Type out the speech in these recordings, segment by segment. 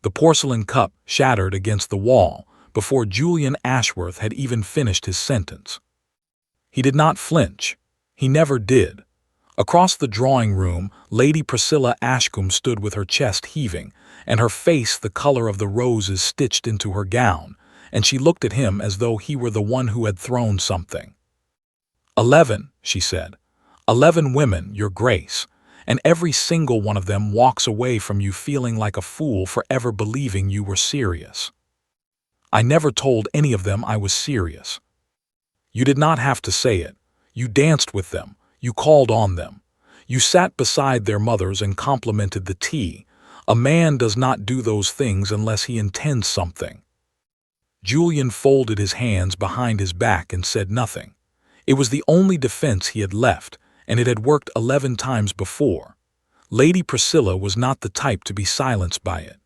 The porcelain cup shattered against the wall before Julian Ashworth had even finished his sentence. He did not flinch. He never did. Across the drawing room, Lady Priscilla Ashcombe stood with her chest heaving, and her face the color of the roses stitched into her gown, and she looked at him as though he were the one who had thrown something. 11, she said. 11 women, Your Grace, and every single one of them walks away from you feeling like a fool for ever believing you were serious. I never told any of them I was serious. You did not have to say it. You danced with them. You called on them. You sat beside their mothers and complimented the tea. A man does not do those things unless he intends something. Julian folded his hands behind his back and said nothing. It was the only defense he had left, and it had worked 11 times before. Lady Priscilla was not the type to be silenced by it.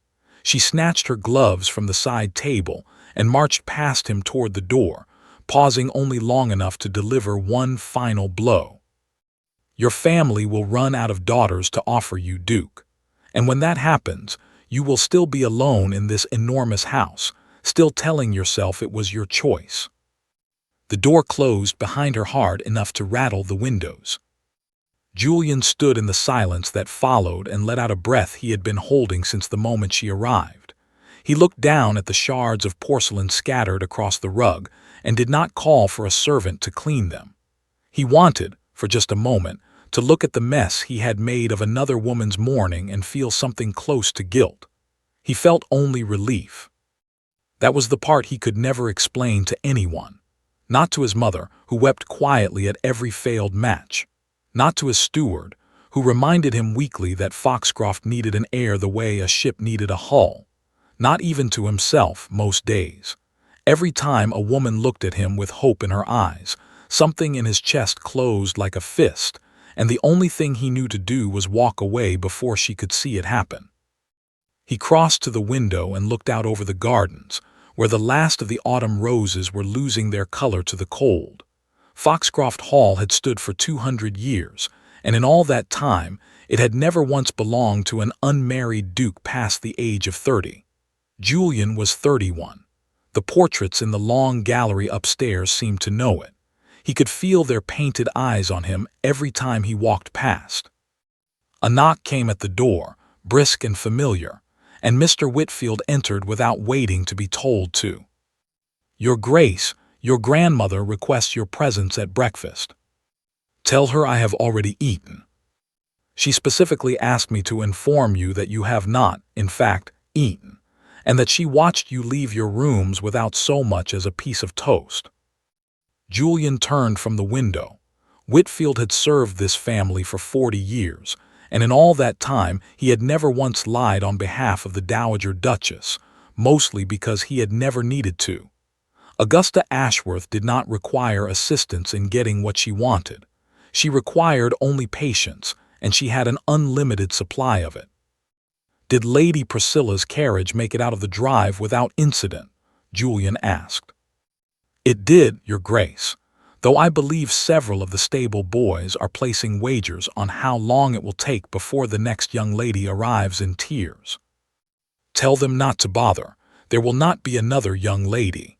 She snatched her gloves from the side table and marched past him toward the door, pausing only long enough to deliver one final blow. Your family will run out of daughters to offer you, Duke. And when that happens, you will still be alone in this enormous house, still telling yourself it was your choice. The door closed behind her hard enough to rattle the windows. Julian stood in the silence that followed and let out a breath he had been holding since the moment she arrived. He looked down at the shards of porcelain scattered across the rug and did not call for a servant to clean them. He wanted, for just a moment, to look at the mess he had made of another woman's mourning and feel something close to guilt. He felt only relief. That was the part he could never explain to anyone. Not to his mother, who wept quietly at every failed match. Not to his steward, who reminded him weakly that Foxcroft needed an heir the way a ship needed a hull. Not even to himself most days. Every time a woman looked at him with hope in her eyes, something in his chest closed like a fist, and the only thing he knew to do was walk away before she could see it happen. He crossed to the window and looked out over the gardens, where the last of the autumn roses were losing their color to the cold. Foxcroft Hall had stood for 200 years, and in all that time it had never once belonged to an unmarried duke past the age of 30. Julian was 31. The portraits in the long gallery upstairs seemed to know it. He could feel their painted eyes on him every time he walked past. A knock came at the door, brisk and familiar, and Mr. Whitfield entered without waiting to be told to. Your Grace, your grandmother requests your presence at breakfast. Tell her I have already eaten. She specifically asked me to inform you that you have not, in fact, eaten, and that she watched you leave your rooms without so much as a piece of toast. Julian turned from the window. Whitfield had served this family for 40 years, and in all that time he had never once lied on behalf of the Dowager Duchess, mostly because he had never needed to. Augusta Ashworth did not require assistance in getting what she wanted. She required only patience, and she had an unlimited supply of it. Did Lady Priscilla's carriage make it out of the drive without incident? Julian asked. It did, Your Grace, though I believe several of the stable boys are placing wagers on how long it will take before the next young lady arrives in tears. Tell them not to bother. There will not be another young lady.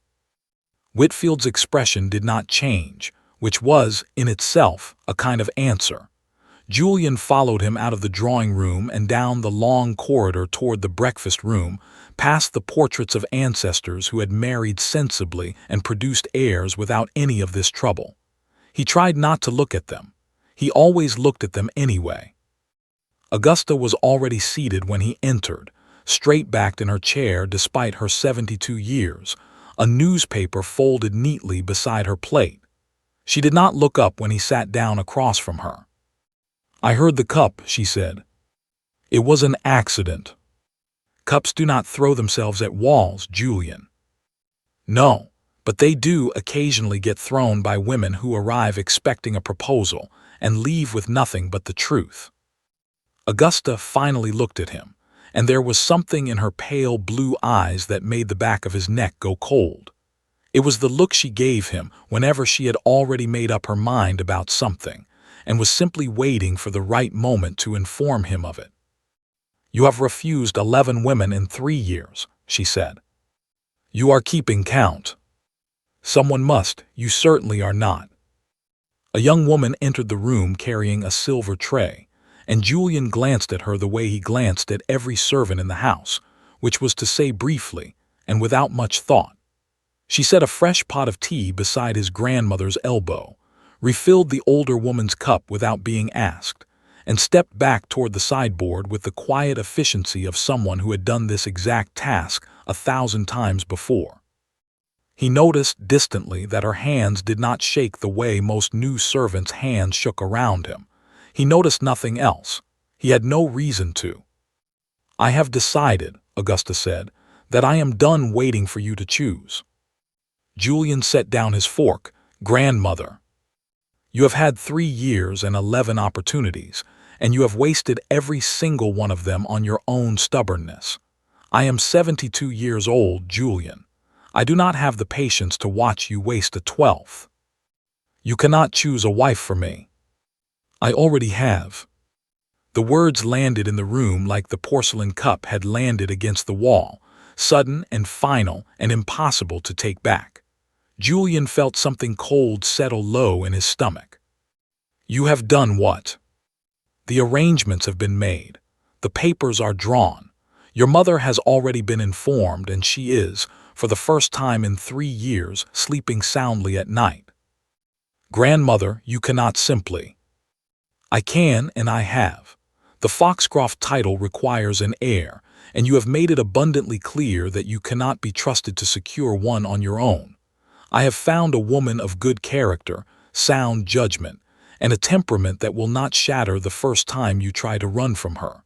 Whitfield's expression did not change, which was, in itself, a kind of answer. Julian followed him out of the drawing room and down the long corridor toward the breakfast room, past the portraits of ancestors who had married sensibly and produced heirs without any of this trouble. He tried not to look at them. He always looked at them anyway. Augusta was already seated when he entered, straight-backed in her chair despite her 72 years, a newspaper folded neatly beside her plate. She did not look up when he sat down across from her. I heard the cup, she said. It was an accident. Cups do not throw themselves at walls, Julian. No, but they do occasionally get thrown by women who arrive expecting a proposal and leave with nothing but the truth. Augusta finally looked at him, and there was something in her pale blue eyes that made the back of his neck go cold. It was the look she gave him whenever she had already made up her mind about something, and was simply waiting for the right moment to inform him of it. You have refused 11 women in 3 years, she said. You are keeping count. Someone must, you certainly are not. A young woman entered the room carrying a silver tray, and Julian glanced at her the way he glanced at every servant in the house, which was to say briefly, and without much thought. She set a fresh pot of tea beside his grandmother's elbow, refilled the older woman's cup without being asked, and stepped back toward the sideboard with the quiet efficiency of someone who had done this exact task 1,000 times before. He noticed distantly that her hands did not shake the way most new servants' hands shook around him. He noticed nothing else. He had no reason to. I have decided, Augusta said, that I am done waiting for you to choose. Julian set down his fork. Grandmother, you have had 3 years and 11 opportunities, and you have wasted every single one of them on your own stubbornness. I am 72 years old, Julian. I do not have the patience to watch you waste a 12th. You cannot choose a wife for me. I already have. The words landed in the room like the porcelain cup had landed against the wall, sudden and final and impossible to take back. Julian felt something cold settle low in his stomach. You have done what? The arrangements have been made. The papers are drawn. Your mother has already been informed, and she is, for the first time in 3 years, sleeping soundly at night. Grandmother, you cannot simply. I can, and I have. The Foxcroft title requires an heir, and you have made it abundantly clear that you cannot be trusted to secure one on your own. I have found a woman of good character, sound judgment, and a temperament that will not shatter the first time you try to run from her.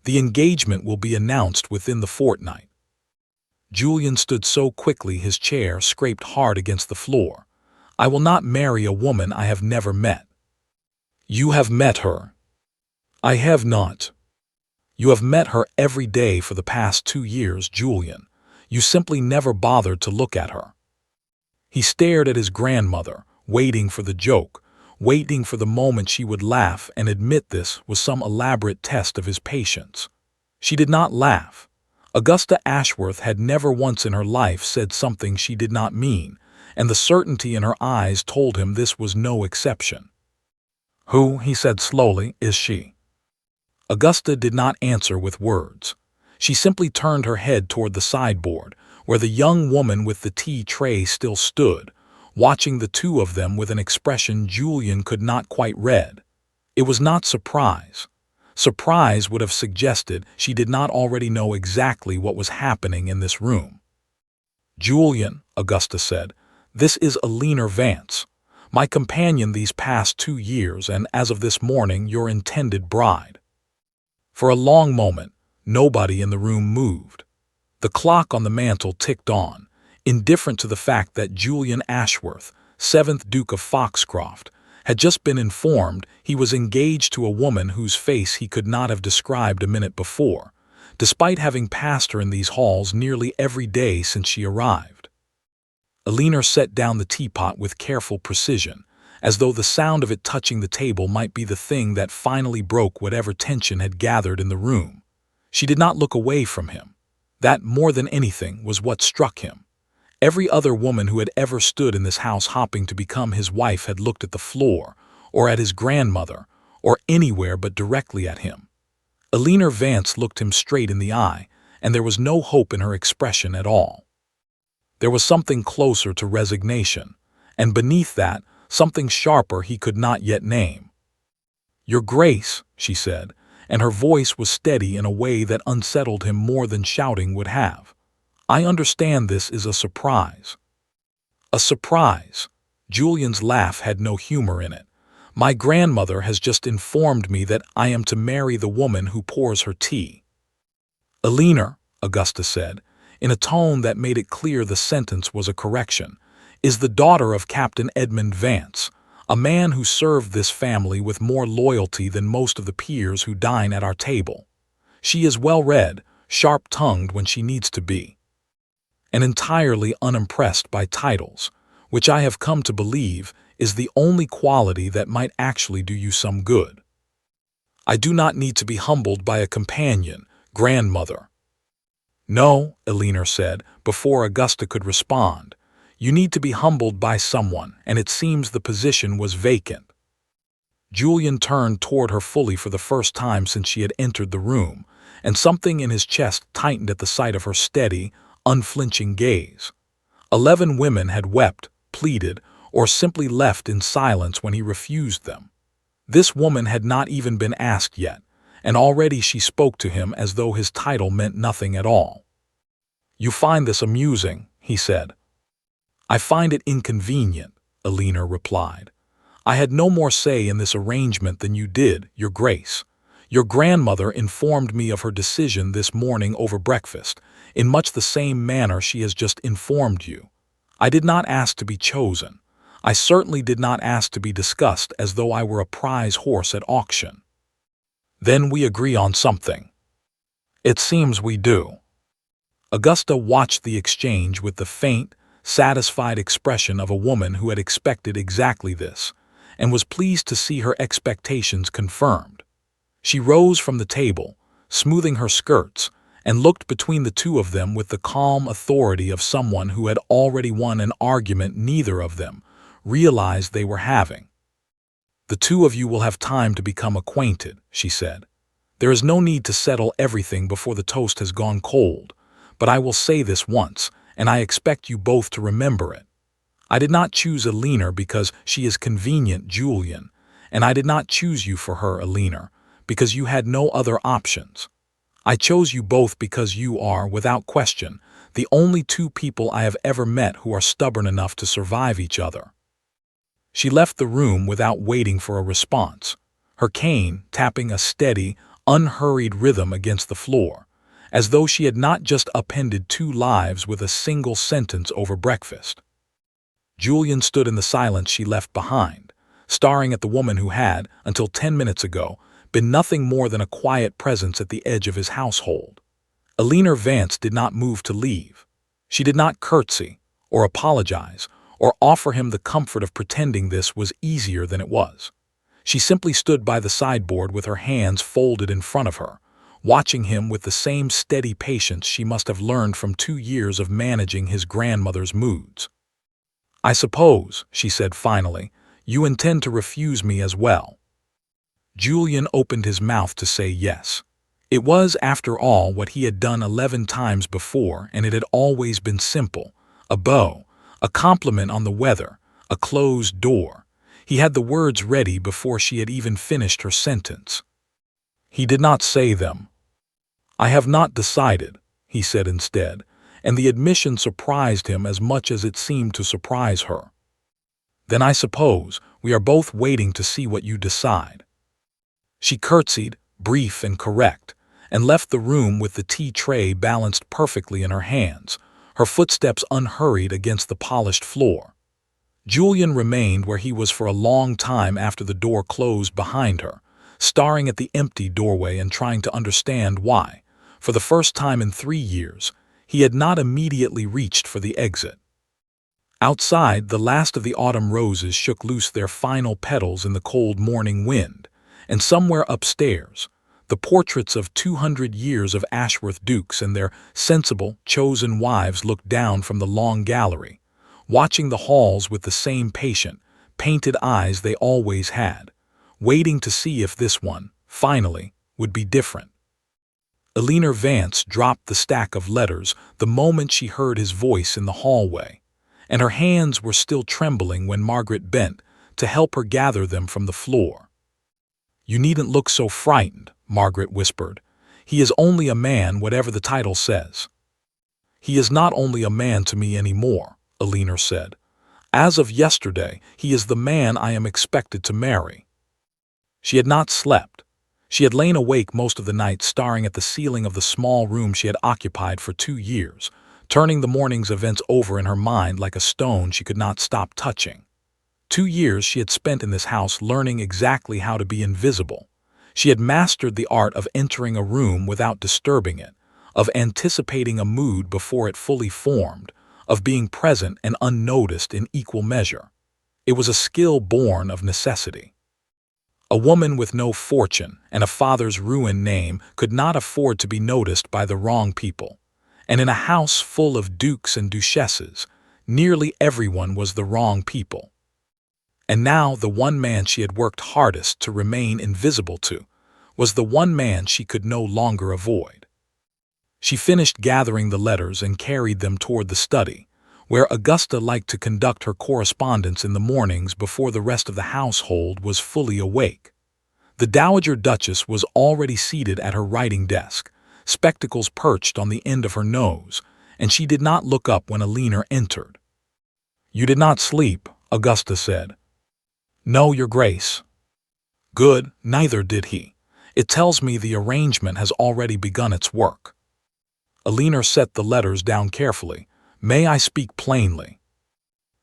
The engagement will be announced within the fortnight. Julian stood so quickly his chair scraped hard against the floor. I will not marry a woman I have never met. You have met her. I have not. You have met her every day for the past 2 years, Julian. You simply never bothered to look at her. He stared at his grandmother, waiting for the joke, waiting for the moment she would laugh and admit this was some elaborate test of his patience. She did not laugh. Augusta Ashworth had never once in her life said something she did not mean, and the certainty in her eyes told him this was no exception. Who, he said slowly, is she? Augusta did not answer with words. She simply turned her head toward the sideboard, where the young woman with the tea tray still stood, watching the two of them with an expression Julian could not quite read. It was not surprise. Surprise would have suggested she did not already know exactly what was happening in this room. Julian, Augusta said, this is Eleanor Vance, my companion these past 2 years and as of this morning your intended bride. For a long moment, nobody in the room moved. The clock on the mantel ticked on, indifferent to the fact that Julian Ashworth, 7th Duke of Foxcroft, had just been informed he was engaged to a woman whose face he could not have described a minute before, despite having passed her in these halls nearly every day since she arrived. Eleanor set down the teapot with careful precision, as though the sound of it touching the table might be the thing that finally broke whatever tension had gathered in the room. She did not look away from him. That, more than anything, was what struck him. Every other woman who had ever stood in this house hoping to become his wife had looked at the floor, or at his grandmother, or anywhere but directly at him. Eleanor Vance looked him straight in the eye, and there was no hope in her expression at all. There was something closer to resignation, and beneath that, something sharper he could not yet name. Your Grace, she said, and her voice was steady in a way that unsettled him more than shouting would have. I understand this is a surprise. A surprise. Julian's laugh had no humor in it. My grandmother has just informed me that I am to marry the woman who pours her tea. Eleanor, Augusta said, in a tone that made it clear the sentence was a correction, is the daughter of Captain Edmund Vance, a man who served this family with more loyalty than most of the peers who dine at our table. She is well-read, sharp-tongued when she needs to be, and entirely unimpressed by titles, which I have come to believe is the only quality that might actually do you some good. I do not need to be humbled by a companion, Grandmother. No, Eleanor said, before Augusta could respond. You need to be humbled by someone, and it seems the position was vacant. Julian turned toward her fully for the first time since she had entered the room, and something in his chest tightened at the sight of her steady, unflinching gaze. 11 women had wept, pleaded, or simply left in silence when he refused them. This woman had not even been asked yet, and already she spoke to him as though his title meant nothing at all. You find this amusing, he said. I find it inconvenient, Eleanor replied. I had no more say in this arrangement than you did, Your Grace. Your grandmother informed me of her decision this morning over breakfast, in much the same manner she has just informed you. I did not ask to be chosen. I certainly did not ask to be discussed as though I were a prize horse at auction. Then we agree on something. It seems we do. Augusta watched the exchange with the faint, satisfied expression of a woman who had expected exactly this, and was pleased to see her expectations confirmed. She rose from the table, smoothing her skirts, and looked between the two of them with the calm authority of someone who had already won an argument neither of them realized they were having. The two of you will have time to become acquainted, she said. There is no need to settle everything before the toast has gone cold, but I will say this once, and I expect you both to remember it. I did not choose Eleanor because she is convenient, Julian, and I did not choose you for her, Eleanor, because you had no other options. I chose you both because you are, without question, the only two people I have ever met who are stubborn enough to survive each other. She left the room without waiting for a response, her cane tapping a steady, unhurried rhythm against the floor, as though she had not just upended 2 lives with a single sentence over breakfast. Julian stood in the silence she left behind, staring at the woman who had, until 10 minutes ago, been nothing more than a quiet presence at the edge of his household. Eleanor Vance did not move to leave. She did not curtsy, or apologize, or offer him the comfort of pretending this was easier than it was. She simply stood by the sideboard with her hands folded in front of her, watching him with the same steady patience she must have learned from 2 years of managing his grandmother's moods. I suppose, she said finally, you intend to refuse me as well. Julian opened his mouth to say yes. It was, after all, what he had done 11 times before, and it had always been simple. A bow, a compliment on the weather, a closed door. He had the words ready before she had even finished her sentence. He did not say them. I have not decided, he said instead, and the admission surprised him as much as it seemed to surprise her. Then I suppose we are both waiting to see what you decide. She curtsied, brief and correct, and left the room with the tea tray balanced perfectly in her hands, her footsteps unhurried against the polished floor. Julian remained where he was for a long time after the door closed behind her, staring at the empty doorway and trying to understand why, for the first time in 3 years, he had not immediately reached for the exit. Outside, the last of the autumn roses shook loose their final petals in the cold morning wind, and somewhere upstairs, the portraits of 200 years of Ashworth dukes and their sensible, chosen wives looked down from the long gallery, watching the halls with the same patient, painted eyes they always had, waiting to see if this one, finally, would be different. Eleanor Vance dropped the stack of letters the moment she heard his voice in the hallway, and her hands were still trembling when Margaret bent to help her gather them from the floor. You needn't look so frightened, Margaret whispered. He is only a man, whatever the title says. He is not only a man to me anymore, Eleanor said. As of yesterday, he is the man I am expected to marry. She had not slept. She had lain awake most of the night staring at the ceiling of the small room she had occupied for 2 years, turning the morning's events over in her mind like a stone she could not stop touching. 2 years she had spent in this house learning exactly how to be invisible. She had mastered the art of entering a room without disturbing it, of anticipating a mood before it fully formed, of being present and unnoticed in equal measure. It was a skill born of necessity. A woman with no fortune and a father's ruined name could not afford to be noticed by the wrong people. And in a house full of dukes and duchesses, nearly everyone was the wrong people. And now the one man she had worked hardest to remain invisible to was the one man she could no longer avoid. She finished gathering the letters and carried them toward the study, where Augusta liked to conduct her correspondence in the mornings before the rest of the household was fully awake. The Dowager Duchess was already seated at her writing desk, spectacles perched on the end of her nose, and she did not look up when Alina entered. "You did not sleep," Augusta said. "No, Your Grace." "Good, neither did he. It tells me the arrangement has already begun its work." Alina set the letters down carefully. "May I speak plainly?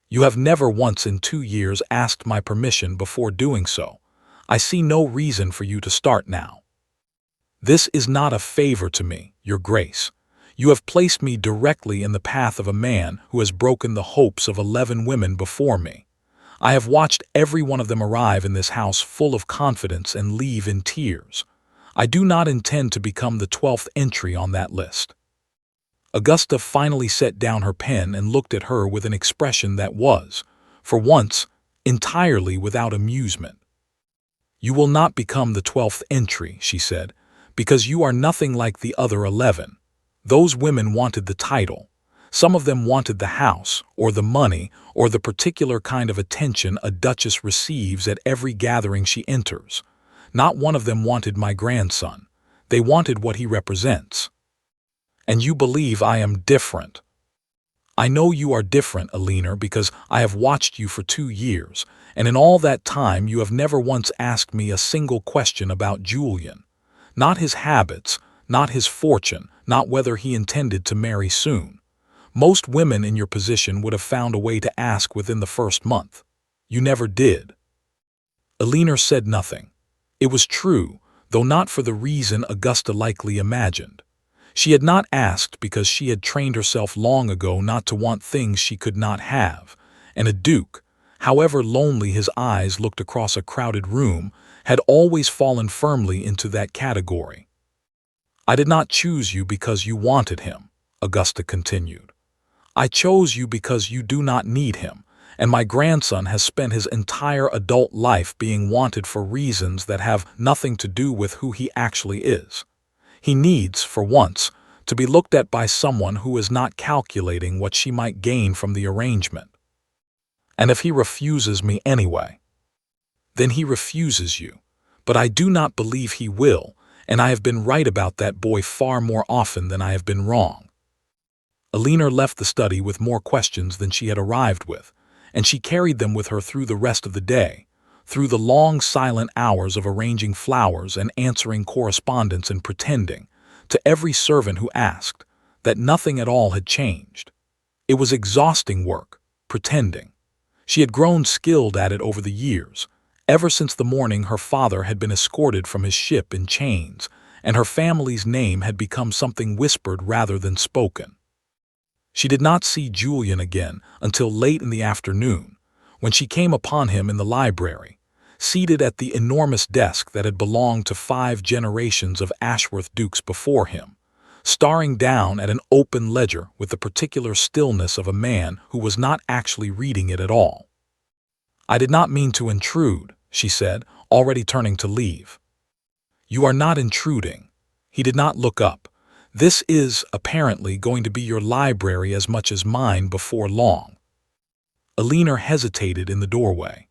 You have never once in 2 years asked my permission before doing so. I see no reason for you to start now. This is not a favor to me, Your Grace. You have placed me directly in the path of a man who has broken the hopes of 11 women before me. I have watched every one of them arrive in this house full of confidence and leave in tears. I do not intend to become the 12th entry on that list." Augusta finally set down her pen and looked at her with an expression that was, for once, entirely without amusement. "You will not become the 12th entry," she said, "because you are nothing like the other 11. Those women wanted the title. Some of them wanted the house, or the money, or the particular kind of attention a duchess receives at every gathering she enters. Not one of them wanted my grandson. They wanted what he represents. And you believe I am different. I know you are different, Alina, because I have watched you for 2 years, and in all that time you have never once asked me a single question about Julian. Not his habits, not his fortune, not whether he intended to marry soon. Most women in your position would have found a way to ask within the first month. You never did." Alina said nothing. It was true, though not for the reason Augusta likely imagined. She had not asked because she had trained herself long ago not to want things she could not have, and a duke, however lonely his eyes looked across a crowded room, had always fallen firmly into that category. "I did not choose you because you wanted him," Augusta continued. "I chose you because you do not need him, and my grandson has spent his entire adult life being wanted for reasons that have nothing to do with who he actually is. He needs, for once, to be looked at by someone who is not calculating what she might gain from the arrangement. And if he refuses me anyway, then he refuses you. But I do not believe he will, and I have been right about that boy far more often than I have been wrong." Alina left the study with more questions than she had arrived with, and she carried them with her through the rest of the day, through the long silent hours of arranging flowers and answering correspondence and pretending, to every servant who asked, that nothing at all had changed. It was exhausting work, pretending. She had grown skilled at it over the years, ever since the morning her father had been escorted from his ship in chains, and her family's name had become something whispered rather than spoken. She did not see Julian again until late in the afternoon, when she came upon him in the library, seated at the enormous desk that had belonged to 5 generations of Ashworth dukes before him, staring down at an open ledger with the particular stillness of a man who was not actually reading it at all. "I did not mean to intrude," she said, already turning to leave. "You are not intruding." He did not look up. "This is, apparently, going to be your library as much as mine before long." Alina hesitated in the doorway.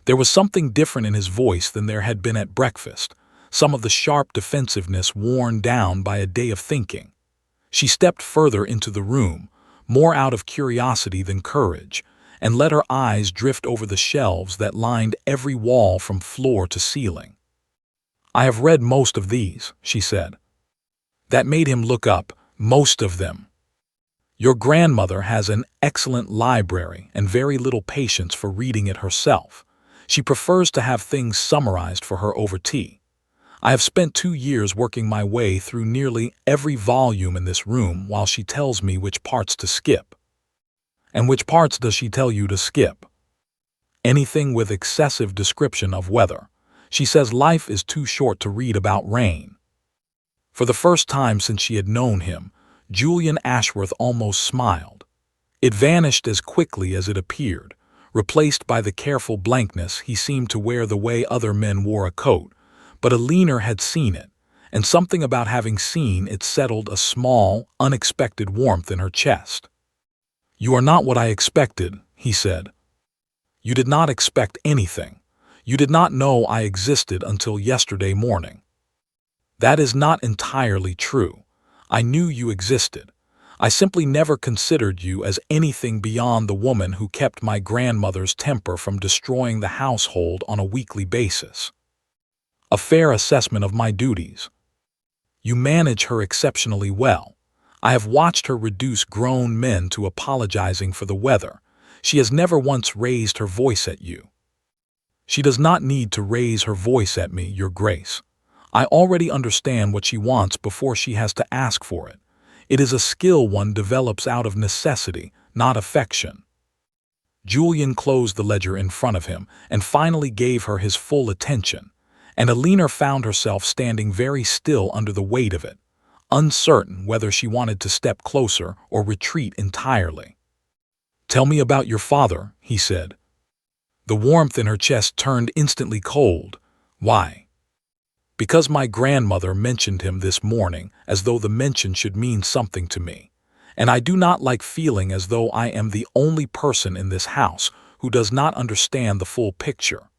There was something different in his voice than there had been at breakfast, some of the sharp defensiveness worn down by a day of thinking. She stepped further into the room, more out of curiosity than courage, and let her eyes drift over the shelves that lined every wall from floor to ceiling. "I have read most of these," she said. That made him look up. "Most of them. Your grandmother has an excellent library and very little patience for reading it herself. She prefers to have things summarized for her over tea. I have spent 2 years working my way through nearly every volume in this room while she tells me which parts to skip." "And which parts does she tell you to skip?" "Anything with excessive description of weather. She says life is too short to read about rain. For the first time since she had known him, Julian Ashworth almost smiled. It vanished as quickly as it appeared, replaced by the careful blankness he seemed to wear the way other men wore a coat, but Alina had seen it, and something about having seen it settled a small, unexpected warmth in her chest. "You are not what I expected," he said. "You did not expect anything. You did not know I existed until yesterday morning." "That is not entirely true. I knew you existed. I simply never considered you as anything beyond the woman who kept my grandmother's temper from destroying the household on a weekly basis. A fair assessment of my duties. You manage her exceptionally well. I have watched her reduce grown men to apologizing for the weather. She has never once raised her voice at you." "She does not need to raise her voice at me, Your Grace. I already understand what she wants before she has to ask for it. It is a skill one develops out of necessity, not affection." Julian closed the ledger in front of him and finally gave her his full attention, and Alina found herself standing very still under the weight of it, uncertain whether she wanted to step closer or retreat entirely. "Tell me about your father," he said. The warmth in her chest turned instantly cold. "Why?" "Because my grandmother mentioned him this morning, as though the mention should mean something to me, and I do not like feeling as though I am the only person in this house who does not understand the full picture."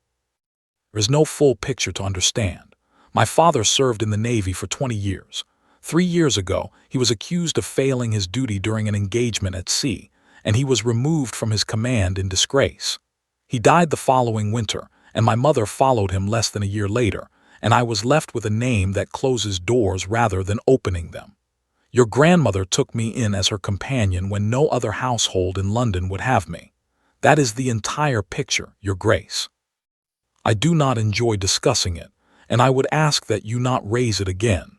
"There is no full picture to understand. My father served in the Navy for 20 years. 3 years ago, he was accused of failing his duty during an engagement at sea, and he was removed from his command in disgrace. He died the following winter, and my mother followed him less than a year later, and I was left with a name that closes doors rather than opening them. Your grandmother took me in as her companion when no other household in London would have me. That is the entire picture, Your Grace. I do not enjoy discussing it, and I would ask that you not raise it again."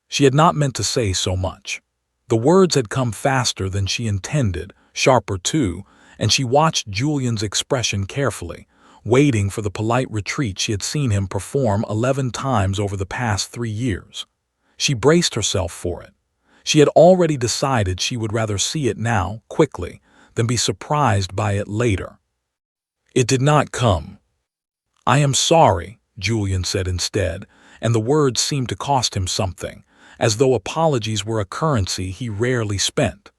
She had not meant to say so much. The words had come faster than she intended, sharper too, and she watched Julian's expression carefully, waiting for the polite retreat she had seen him perform 11 times over the past 3 years. She braced herself for it. She had already decided she would rather see it now, quickly, than be surprised by it later. It did not come. "I am sorry," Julian said instead, and the words seemed to cost him something, as though apologies were a currency he rarely spent.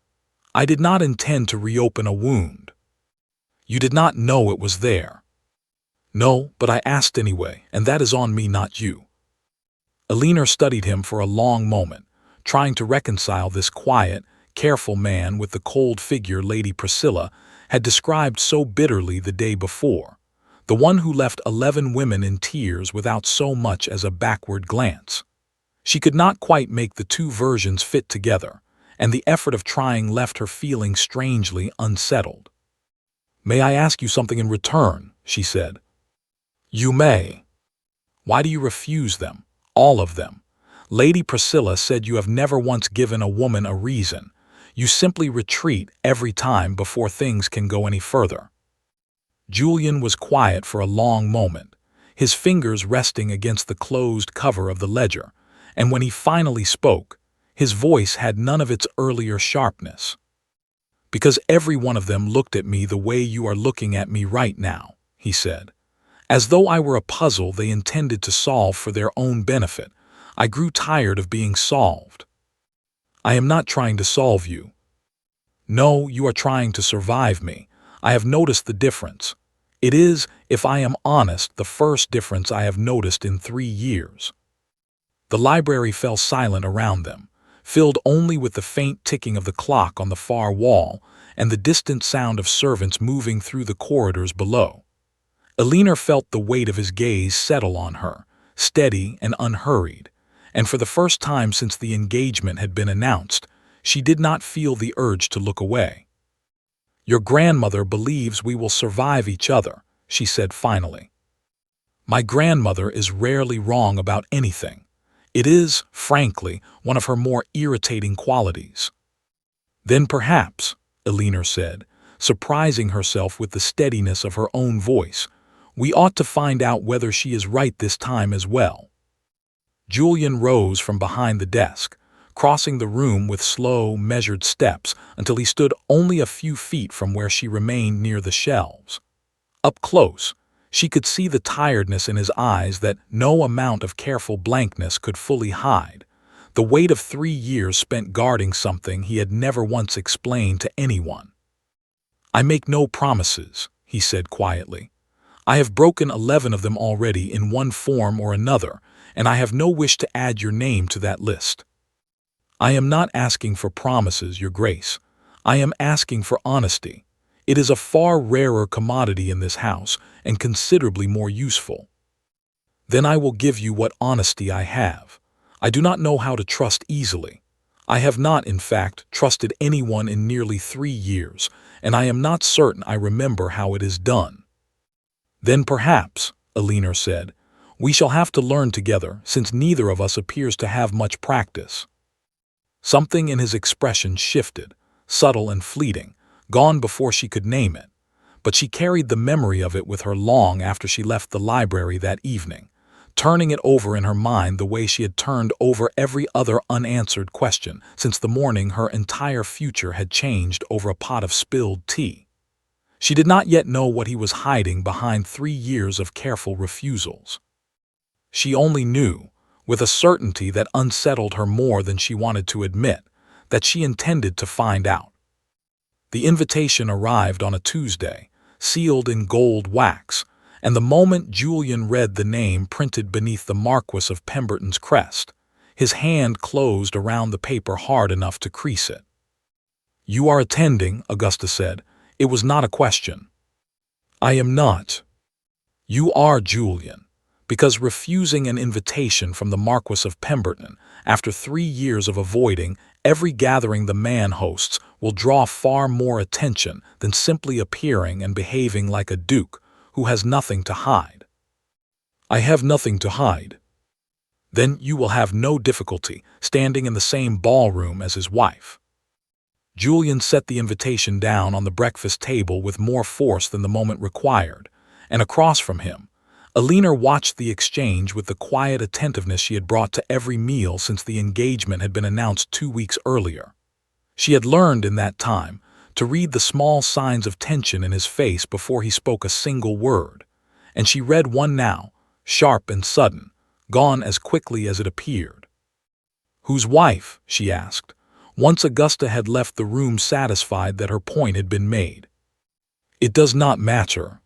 "I did not intend to reopen a wound." "You did not know it was there." "No, but I asked anyway, and that is on me, not you." Alina studied him for a long moment, trying to reconcile this quiet, careful man with the cold figure Lady Priscilla had described so bitterly the day before, the one who left 11 women in tears without so much as a backward glance. She could not quite make the two versions fit together, and the effort of trying left her feeling strangely unsettled. "May I ask you something in return?" she said. "You may." "Why do you refuse them? All of them? Lady Priscilla said you have never once given a woman a reason. You simply retreat every time before things can go any further." Julian was quiet for a long moment, his fingers resting against the closed cover of the ledger, and when he finally spoke, his voice had none of its earlier sharpness. "Because every one of them looked at me the way you are looking at me right now," he said. "As though I were a puzzle they intended to solve for their own benefit. I grew tired of being solved." "I am not trying to solve you." "No, you are trying to survive me. I have noticed the difference. It is, if I am honest, the first difference I have noticed in 3 years." The library fell silent around them, filled only with the faint ticking of the clock on the far wall and the distant sound of servants moving through the corridors below. Alina felt the weight of his gaze settle on her, steady and unhurried, and for the first time since the engagement had been announced, she did not feel the urge to look away. "Your grandmother believes we will survive each other," she said finally. "My grandmother is rarely wrong about anything. It is, frankly, one of her more irritating qualities." "Then perhaps," Alina said, surprising herself with the steadiness of her own voice, We ought to find out whether she is right this time as well. Julian rose from behind the desk, crossing the room with slow, measured steps until he stood only a few feet from where she remained near the shelves. Up close, she could see the tiredness in his eyes that no amount of careful blankness could fully hide, the weight of 3 years spent guarding something he had never once explained to anyone. "I make no promises," he said quietly. "I have broken 11 of them already in one form or another, and I have no wish to add your name to that list. I am not asking for promises, Your Grace. I am asking for honesty. It is a far rarer commodity in this house, and considerably more useful." "Then I will give you what honesty I have. I do not know how to trust easily. I have not, in fact, trusted anyone in nearly 3 years, and I am not certain I remember how it is done." "Then perhaps," Alina said, "we shall have to learn together, since neither of us appears to have much practice." Something in his expression shifted, subtle and fleeting, gone before she could name it, but she carried the memory of it with her long after she left the library that evening, turning it over in her mind the way she had turned over every other unanswered question since the morning her entire future had changed over a pot of spilled tea. She did not yet know what he was hiding behind 3 years of careful refusals. She only knew, with a certainty that unsettled her more than she wanted to admit, that she intended to find out. The invitation arrived on a Tuesday, sealed in gold wax, and the moment Julian read the name printed beneath the Marquis of Pemberton's crest, his hand closed around the paper hard enough to crease it. "You are attending," Augusta said. It was not a question. "I am not." "You are, Julian, because refusing an invitation from the Marquis of Pemberton after 3 years of avoiding every gathering the man hosts will draw far more attention than simply appearing and behaving like a duke who has nothing to hide." "I have nothing to hide." "Then you will have no difficulty standing in the same ballroom as his wife." Julian set the invitation down on the breakfast table with more force than the moment required, and across from him, Alina watched the exchange with the quiet attentiveness she had brought to every meal since the engagement had been announced 2 weeks earlier. She had learned in that time to read the small signs of tension in his face before he spoke a single word, and she read one now, sharp and sudden, gone as quickly as it appeared. "Whose wife?" she asked, once Augusta had left the room satisfied that her point had been made. "It does not matter."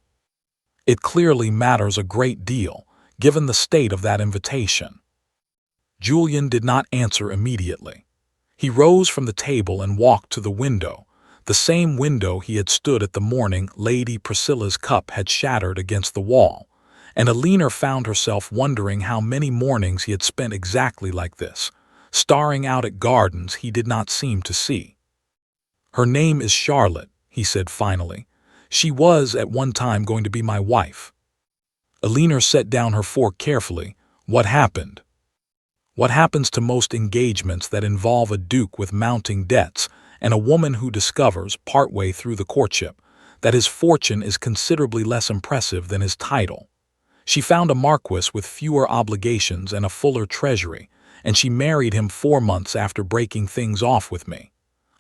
"It clearly matters a great deal, given the state of that invitation." Julian did not answer immediately. He rose from the table and walked to the window, the same window he had stood at the morning Lady Priscilla's cup had shattered against the wall, and Alina found herself wondering how many mornings he had spent exactly like this, staring out at gardens he did not seem to see. "Her name is Charlotte," he said finally. "She was at one time going to be my wife." Alina set down her fork carefully. "What happened?" "What happens to most engagements that involve a duke with mounting debts and a woman who discovers, partway through the courtship, that his fortune is considerably less impressive than his title. She found a marquis with fewer obligations and a fuller treasury, and she married him 4 months after breaking things off with me.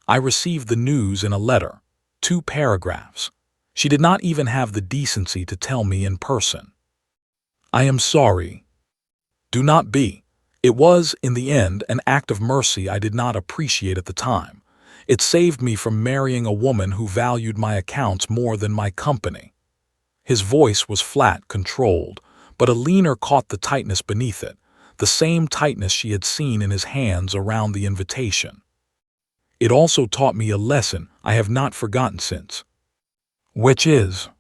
I received the news in a letter, 2 paragraphs. She did not even have the decency to tell me in person." "I am sorry." "Do not be. It was, in the end, an act of mercy I did not appreciate at the time. It saved me from marrying a woman who valued my accounts more than my company." His voice was flat, controlled, but Alina caught the tightness beneath it, the same tightness she had seen in his hands around the invitation. "It also taught me a lesson I have not forgotten since." "Which is?"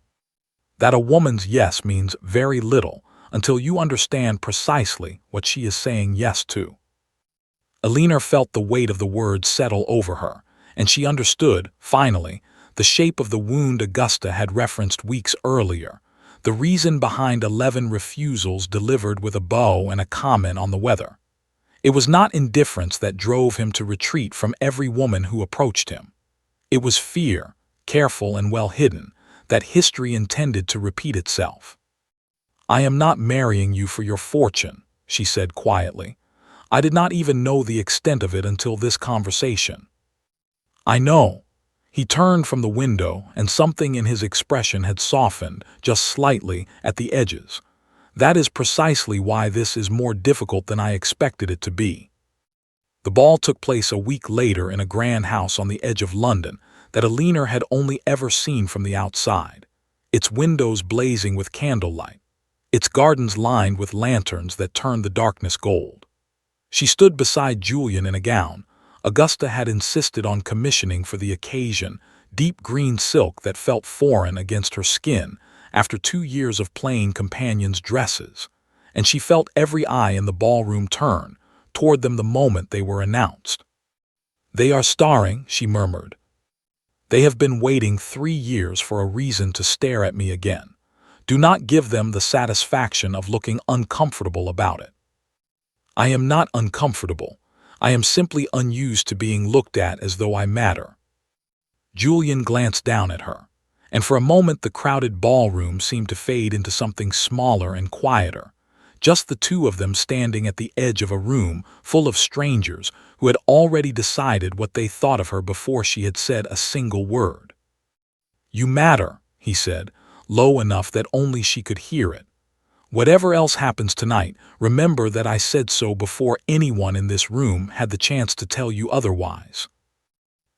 "That a woman's yes means very little until you understand precisely what she is saying yes to." Alina felt the weight of the words settle over her, and she understood, finally, the shape of the wound Augusta had referenced weeks earlier, the reason behind 11 refusals delivered with a bow and a comment on the weather. It was not indifference that drove him to retreat from every woman who approached him. It was fear, careful and well hidden, that history intended to repeat itself. "I am not marrying you for your fortune," she said quietly. "I did not even know the extent of it until this conversation." "I know." He turned from the window, and something in his expression had softened, just slightly, at the edges. "That is precisely why this is more difficult than I expected it to be." The ball took place a week later in a grand house on the edge of London that Alina had only ever seen from the outside, its windows blazing with candlelight, its gardens lined with lanterns that turned the darkness gold. She stood beside Julian in a gown Augusta had insisted on commissioning for the occasion, deep green silk that felt foreign against her skin after 2 years of plain companions' dresses, and she felt every eye in the ballroom turn toward them the moment they were announced. "They are starring," she murmured. "They have been waiting 3 years for a reason to stare at me again. Do not give them the satisfaction of looking uncomfortable about it." "I am not uncomfortable. I am simply unused to being looked at as though I matter." Julian glanced down at her, and for a moment the crowded ballroom seemed to fade into something smaller and quieter, just the two of them standing at the edge of a room full of strangers who had already decided what they thought of her before she had said a single word. "You matter," he said, low enough that only she could hear it. "Whatever else happens tonight, remember that I said so before anyone in this room had the chance to tell you otherwise."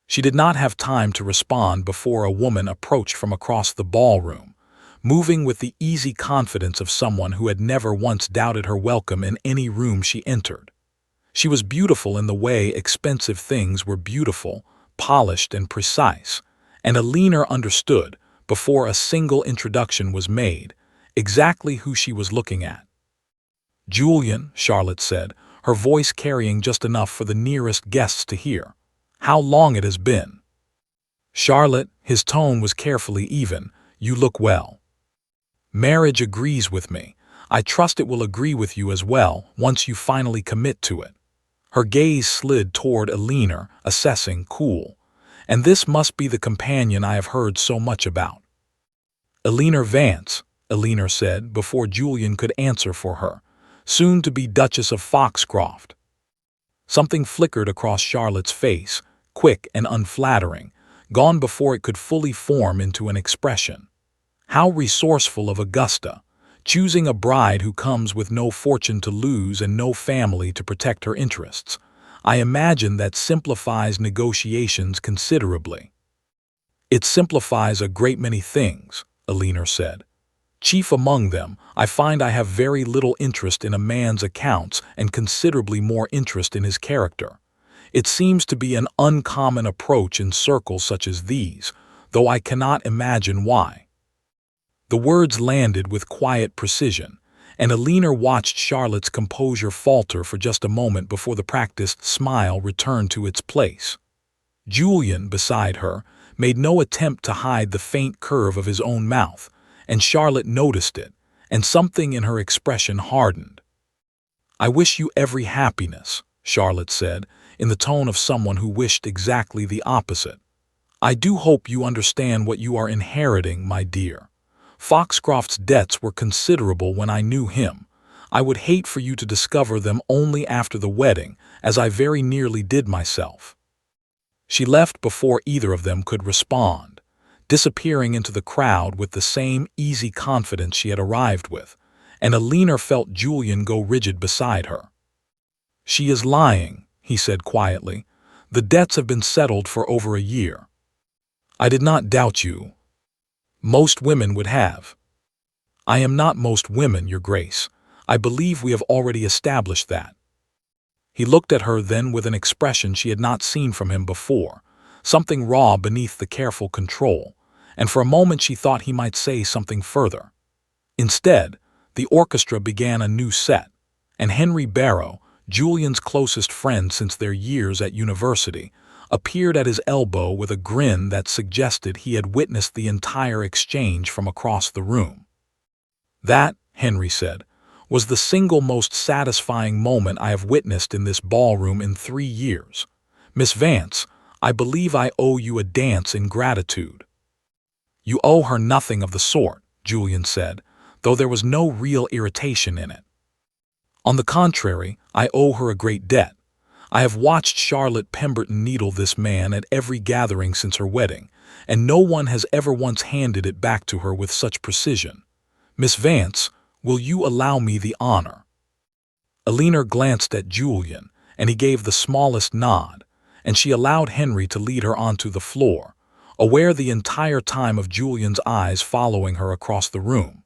She did not have time to respond before a woman approached from across the ballroom, moving with the easy confidence of someone who had never once doubted her welcome in any room she entered. She was beautiful in the way expensive things were beautiful, polished and precise, and Alina understood, before a single introduction was made, exactly who she was looking at. "Julian," Charlotte said, her voice carrying just enough for the nearest guests to hear. "How long it has been." "Charlotte," his tone was carefully even, "you look well. Marriage agrees with me. I trust it will agree with you as well once you finally commit to it." Her gaze slid toward Alina, assessing, cool. "And this must be the companion I have heard so much about." "Alina Vance," Alina said before Julian could answer for her, "soon to be Duchess of Foxcroft." Something flickered across Charlotte's face, quick and unflattering, gone before it could fully form into an expression. How resourceful of Augusta, choosing a bride who comes with no fortune to lose and no family to protect her interests. I imagine that simplifies negotiations considerably. "It simplifies a great many things," Alina said. "Chief among them, I find I have very little interest in a man's accounts and considerably more interest in his character. It seems to be an uncommon approach in circles such as these, though I cannot imagine why." The words landed with quiet precision, and Alina watched Charlotte's composure falter for just a moment before the practiced smile returned to its place. Julian, beside her, made no attempt to hide the faint curve of his own mouth, and Charlotte noticed it, and something in her expression hardened. "I wish you every happiness," Charlotte said, in the tone of someone who wished exactly the opposite. "I do hope you understand what you are inheriting, my dear. Foxcroft's debts were considerable when I knew him. I would hate for you to discover them only after the wedding, as I very nearly did myself." She left before either of them could respond, disappearing into the crowd with the same easy confidence she had arrived with, and Alina felt Julian go rigid beside her. "She is lying," he said quietly. "The debts have been settled for over a year." "I did not doubt you. Most women would have." "I am not most women, Your Grace. I believe we have already established that." He looked at her then with an expression she had not seen from him before, something raw beneath the careful control, and for a moment she thought he might say something further. Instead, the orchestra began a new set, and Henry Barrow, Julian's closest friend since their years at university, appeared at his elbow with a grin that suggested he had witnessed the entire exchange from across the room. "That," Henry said, "was the single most satisfying moment I have witnessed in this ballroom in 3 years. Miss Vance, I believe I owe you a dance in gratitude." "You owe her nothing of the sort," Julian said, though there was no real irritation in it. On the contrary, I owe her a great debt. I have watched Charlotte Pemberton needle this man at every gathering since her wedding, and no one has ever once handed it back to her with such precision. Miss Vance, will you allow me the honor?" Elinor glanced at Julian, and he gave the smallest nod, and she allowed Henry to lead her onto the floor, aware the entire time of Julian's eyes following her across the room.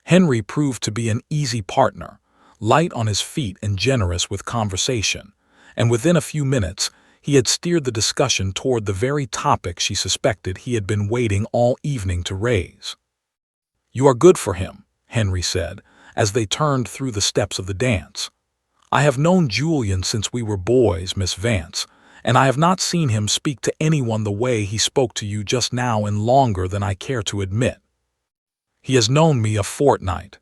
Henry proved to be an easy partner, light on his feet and generous with conversation, and within a few minutes he had steered the discussion toward the very topic she suspected he had been waiting all evening to raise. "You are good for him," Henry said, as they turned through the steps of the dance. "I have known Julian since we were boys, Miss Vance, and I have not seen him speak to anyone the way he spoke to you just now in longer than I care to admit. He has known me a fortnight,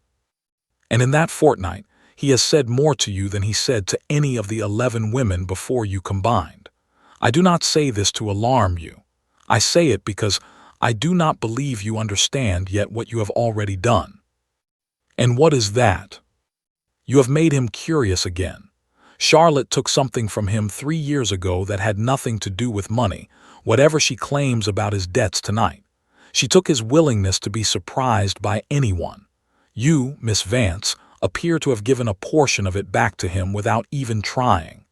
and in that fortnight he has said more to you than he said to any of the 11 women before you combined. I do not say this to alarm you. I say it because I do not believe you understand yet what you have already done." "And what is that?" "You have made him curious again. Charlotte took something from him 3 years ago that had nothing to do with money, whatever she claims about his debts tonight. She took his willingness to be surprised by anyone. You, Miss Vance, appear to have given a portion of it back to him without even trying."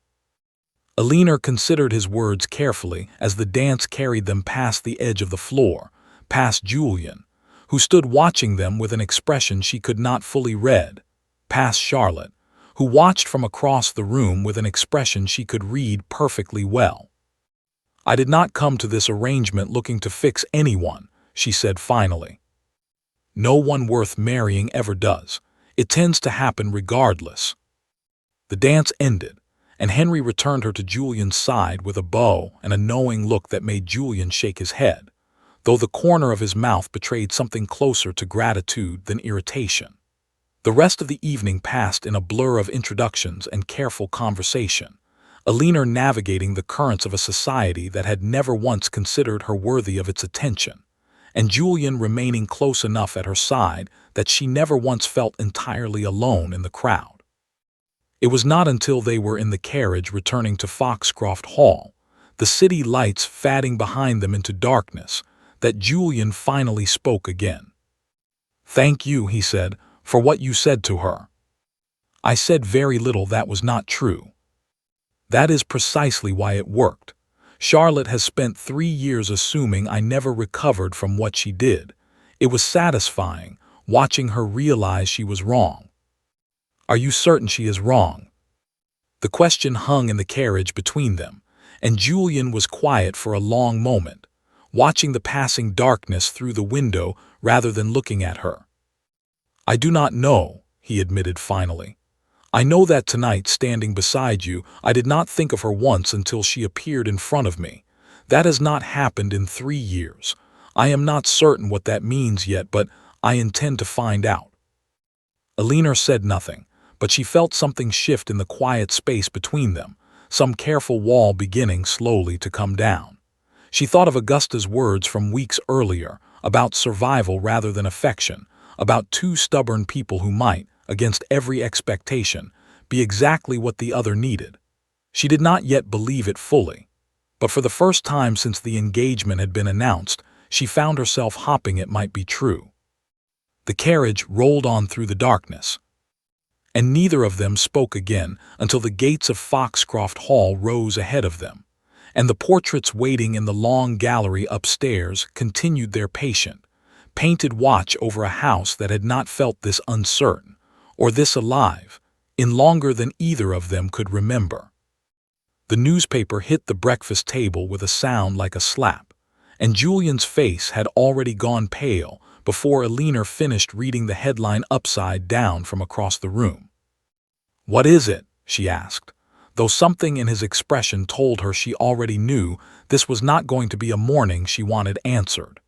Elinor considered his words carefully as the dance carried them past the edge of the floor, past Julian, who stood watching them with an expression she could not fully read, past Charlotte, who watched from across the room with an expression she could read perfectly well. "I did not come to this arrangement looking to fix anyone," she said finally. "No one worth marrying ever does. It tends to happen regardless." The dance ended, and Henry returned her to Julian's side with a bow and a knowing look that made Julian shake his head, though the corner of his mouth betrayed something closer to gratitude than irritation. The rest of the evening passed in a blur of introductions and careful conversation, Elinor navigating the currents of a society that had never once considered her worthy of its attention, and Julian remaining close enough at her side that she never once felt entirely alone in the crowd. It was not until they were in the carriage returning to Foxcroft Hall, the city lights fading behind them into darkness, that Julian finally spoke again. "Thank you," he said, "for what you said to her." "I said very little that was not true." "That is precisely why it worked. Charlotte has spent 3 years assuming I never recovered from what she did. It was satisfying, watching her realize she was wrong." "Are you certain she is wrong?" The question hung in the carriage between them, and Julian was quiet for a long moment, watching the passing darkness through the window rather than looking at her. "I do not know," he admitted finally. "I know that tonight, standing beside you, I did not think of her once until she appeared in front of me. That has not happened in 3 years. I am not certain what that means yet, but I intend to find out." Elinor said nothing, but she felt something shift in the quiet space between them, some careful wall beginning slowly to come down. She thought of Augusta's words from weeks earlier, about survival rather than affection, about 2 stubborn people who might, against every expectation, be exactly what the other needed. She did not yet believe it fully, but for the first time since the engagement had been announced, she found herself hoping it might be true. The carriage rolled on through the darkness, and neither of them spoke again until the gates of Foxcroft Hall rose ahead of them, and the portraits waiting in the long gallery upstairs continued their patient, painted watch over a house that had not felt this uncertain, or this alive, in longer than either of them could remember. The newspaper hit the breakfast table with a sound like a slap, and Julian's face had already gone pale before Elinor finished reading the headline upside down from across the room. "What is it?" she asked, though something in his expression told her she already knew this was not going to be a morning she wanted answered.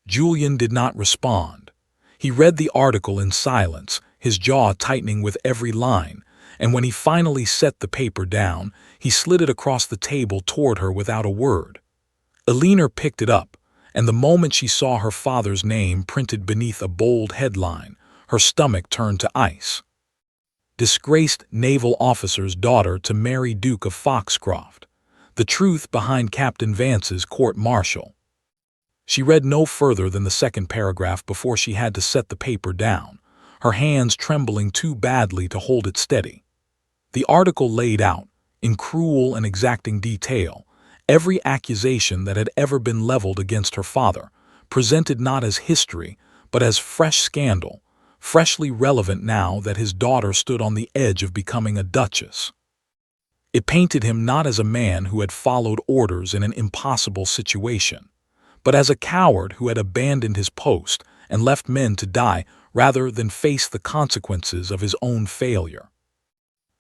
Julian did not respond. He read the article in silence, his jaw tightening with every line, and when he finally set the paper down, he slid it across the table toward her without a word. Elinor picked it up, and the moment she saw her father's name printed beneath a bold headline, her stomach turned to ice. Disgraced naval officer's daughter to marry Duke of Foxcroft. The truth behind Captain Vance's court-martial. She read no further than the second paragraph before she had to set the paper down, her hands trembling too badly to hold it steady. The article laid out, in cruel and exacting detail, every accusation that had ever been leveled against her father, presented not as history, but as fresh scandal, freshly relevant now that his daughter stood on the edge of becoming a duchess. It painted him not as a man who had followed orders in an impossible situation, but as a coward who had abandoned his post and left men to die rather than face the consequences of his own failure.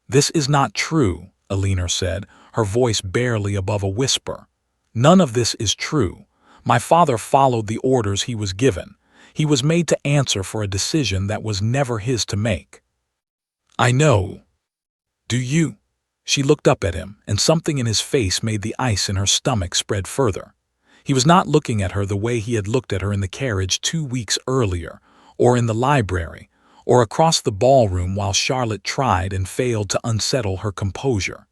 "This is not true," Elinor said, her voice barely above a whisper. "None of this is true. My father followed the orders he was given. He was made to answer for a decision that was never his to make." "I know. Do you?" She looked up at him, and something in his face made the ice in her stomach spread further. He was not looking at her the way he had looked at her in the carriage 2 weeks earlier, or in the library, or across the ballroom while Charlotte tried and failed to unsettle her composure.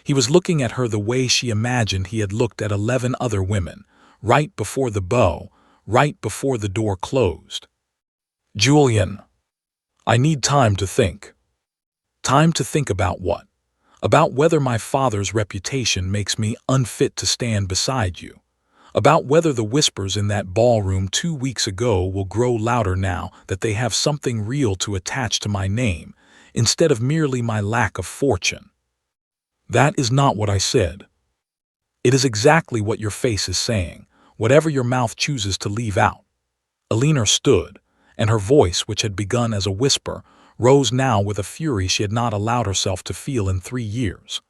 He was looking at her the way she imagined he had looked at 11 other women, right before the bow, right before the door closed. "Julian, I need time to think." "Time to think about what?" "About whether my father's reputation makes me unfit to stand beside you. About whether the whispers in that ballroom 2 weeks ago will grow louder now that they have something real to attach to my name, instead of merely my lack of fortune." "That is not what I said." "It is exactly what your face is saying, whatever your mouth chooses to leave out." Elinor stood, and her voice, which had begun as a whisper, rose now with a fury she had not allowed herself to feel in 3 years.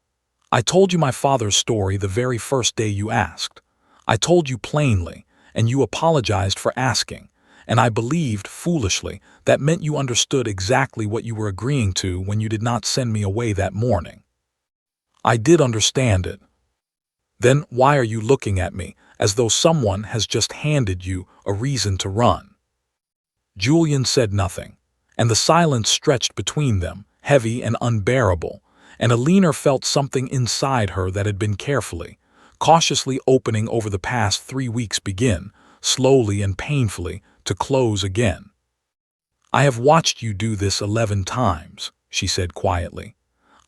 "I told you my father's story the very first day you asked. I told you plainly, and you apologized for asking, and I believed, foolishly, that meant you understood exactly what you were agreeing to when you did not send me away that morning." "I did understand it." "Then why are you looking at me as though someone has just handed you a reason to run?" Julian said nothing, and the silence stretched between them, heavy and unbearable, and Elinor felt something inside her that had been carefully, cautiously opening over the past 3 weeks begin, slowly and painfully, to close again. "I have watched you do this 11 times, she said quietly.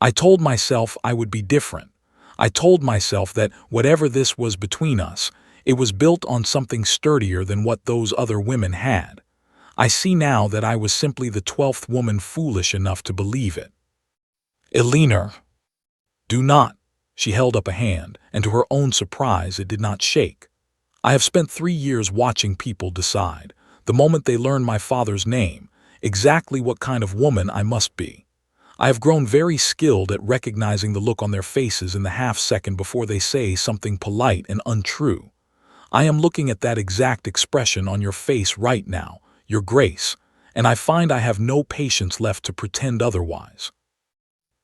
"I told myself I would be different. I told myself that whatever this was between us, it was built on something sturdier than what those other women had. I see now that I was simply the 12th woman foolish enough to believe it." "Elinor, do not." She held up a hand, and to her own surprise it did not shake. "I have spent 3 years watching people decide, the moment they learn my father's name, exactly what kind of woman I must be. I have grown very skilled at recognizing the look on their faces in the half-second before they say something polite and untrue. I am looking at that exact expression on your face right now, Your Grace, and I find I have no patience left to pretend otherwise."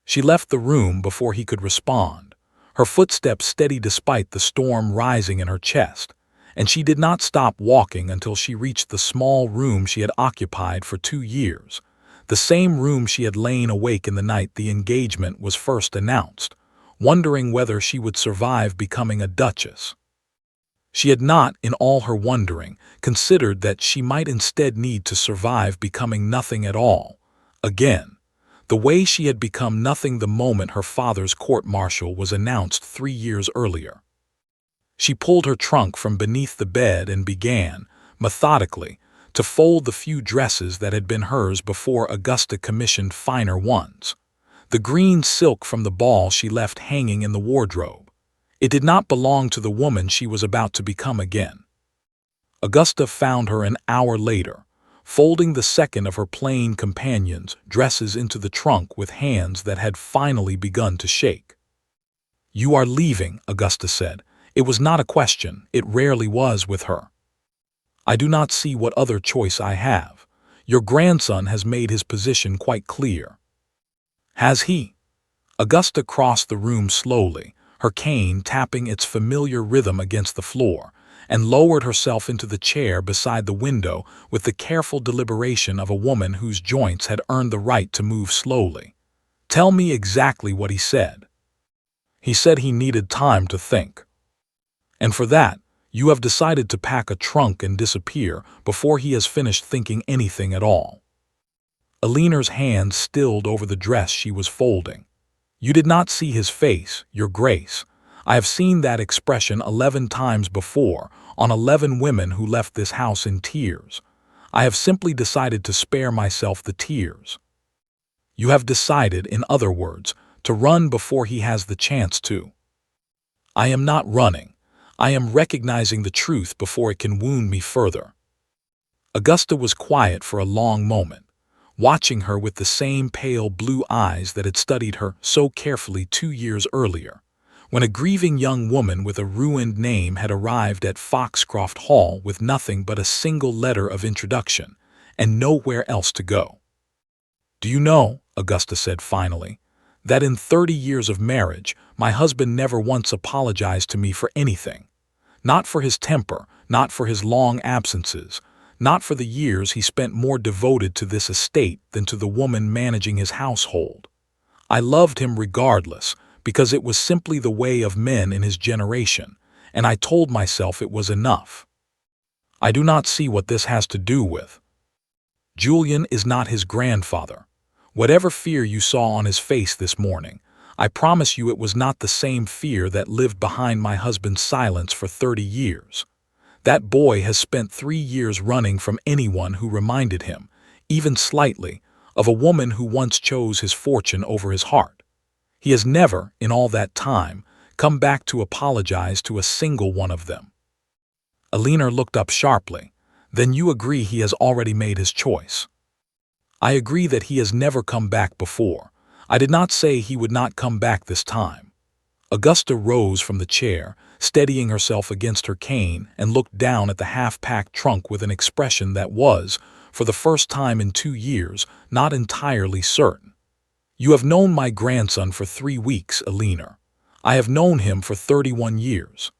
She left the room before he could respond, her footsteps steady despite the storm rising in her chest, and she did not stop walking until she reached the small room she had occupied for 2 years, the same room she had lain awake in the night the engagement was first announced, wondering whether she would survive becoming a duchess. She had not, in all her wondering, considered that she might instead need to survive becoming nothing at all, again, the way she had become nothing the moment her father's court-martial was announced 3 years earlier. She pulled her trunk from beneath the bed and began, methodically, to fold the few dresses that had been hers before Augusta commissioned finer ones. The green silk from the ball she left hanging in the wardrobe. It did not belong to the woman she was about to become again. Augusta found her an hour later, folding the second of her plain companions' dresses into the trunk with hands that had finally begun to shake. "You are leaving," Augusta said. It was not a question, it rarely was with her. "I do not see what other choice I have. Your grandson has made his position quite clear." "Has he?" Augusta crossed the room slowly, her cane tapping its familiar rhythm against the floor, and lowered herself into the chair beside the window with the careful deliberation of a woman whose joints had earned the right to move slowly. "Tell me exactly what he said." "He said he needed time to think. And for that, you have decided to pack a trunk and disappear before he has finished thinking anything at all." Eleanor's hand stilled over the dress she was folding. "You did not see his face, Your Grace. I have seen that expression 11 times before, on 11 women who left this house in tears. I have simply decided to spare myself the tears." "You have decided, in other words, to run before he has the chance to." "I am not running. I am recognizing the truth before it can wound me further." Augusta was quiet for a long moment, watching her with the same pale blue eyes that had studied her so carefully 2 years earlier, when a grieving young woman with a ruined name had arrived at Foxcroft Hall with nothing but a single letter of introduction and nowhere else to go. "Do you know," Augusta said finally, "that in 30 years of marriage, my husband never once apologized to me for anything. Not for his temper, not for his long absences, not for the years he spent more devoted to this estate than to the woman managing his household. I loved him regardless, because it was simply the way of men in his generation, and I told myself it was enough. I do not see what this has to do with. Julian is not his grandfather. Whatever fear you saw on his face this morning, I promise you it was not the same fear that lived behind my husband's silence for 30 years. That boy has spent 3 years running from anyone who reminded him, even slightly, of a woman who once chose his fortune over his heart. He has never, in all that time, come back to apologize to a single one of them." Eleanor looked up sharply. "Then you agree he has already made his choice?" "I agree that he has never come back before. I did not say he would not come back this time." Augusta rose from the chair, steadying herself against her cane, and looked down at the half-packed trunk with an expression that was, for the first time in 2 years, not entirely certain. "You have known my grandson for 3 weeks, Eleanor. I have known him for 31 years.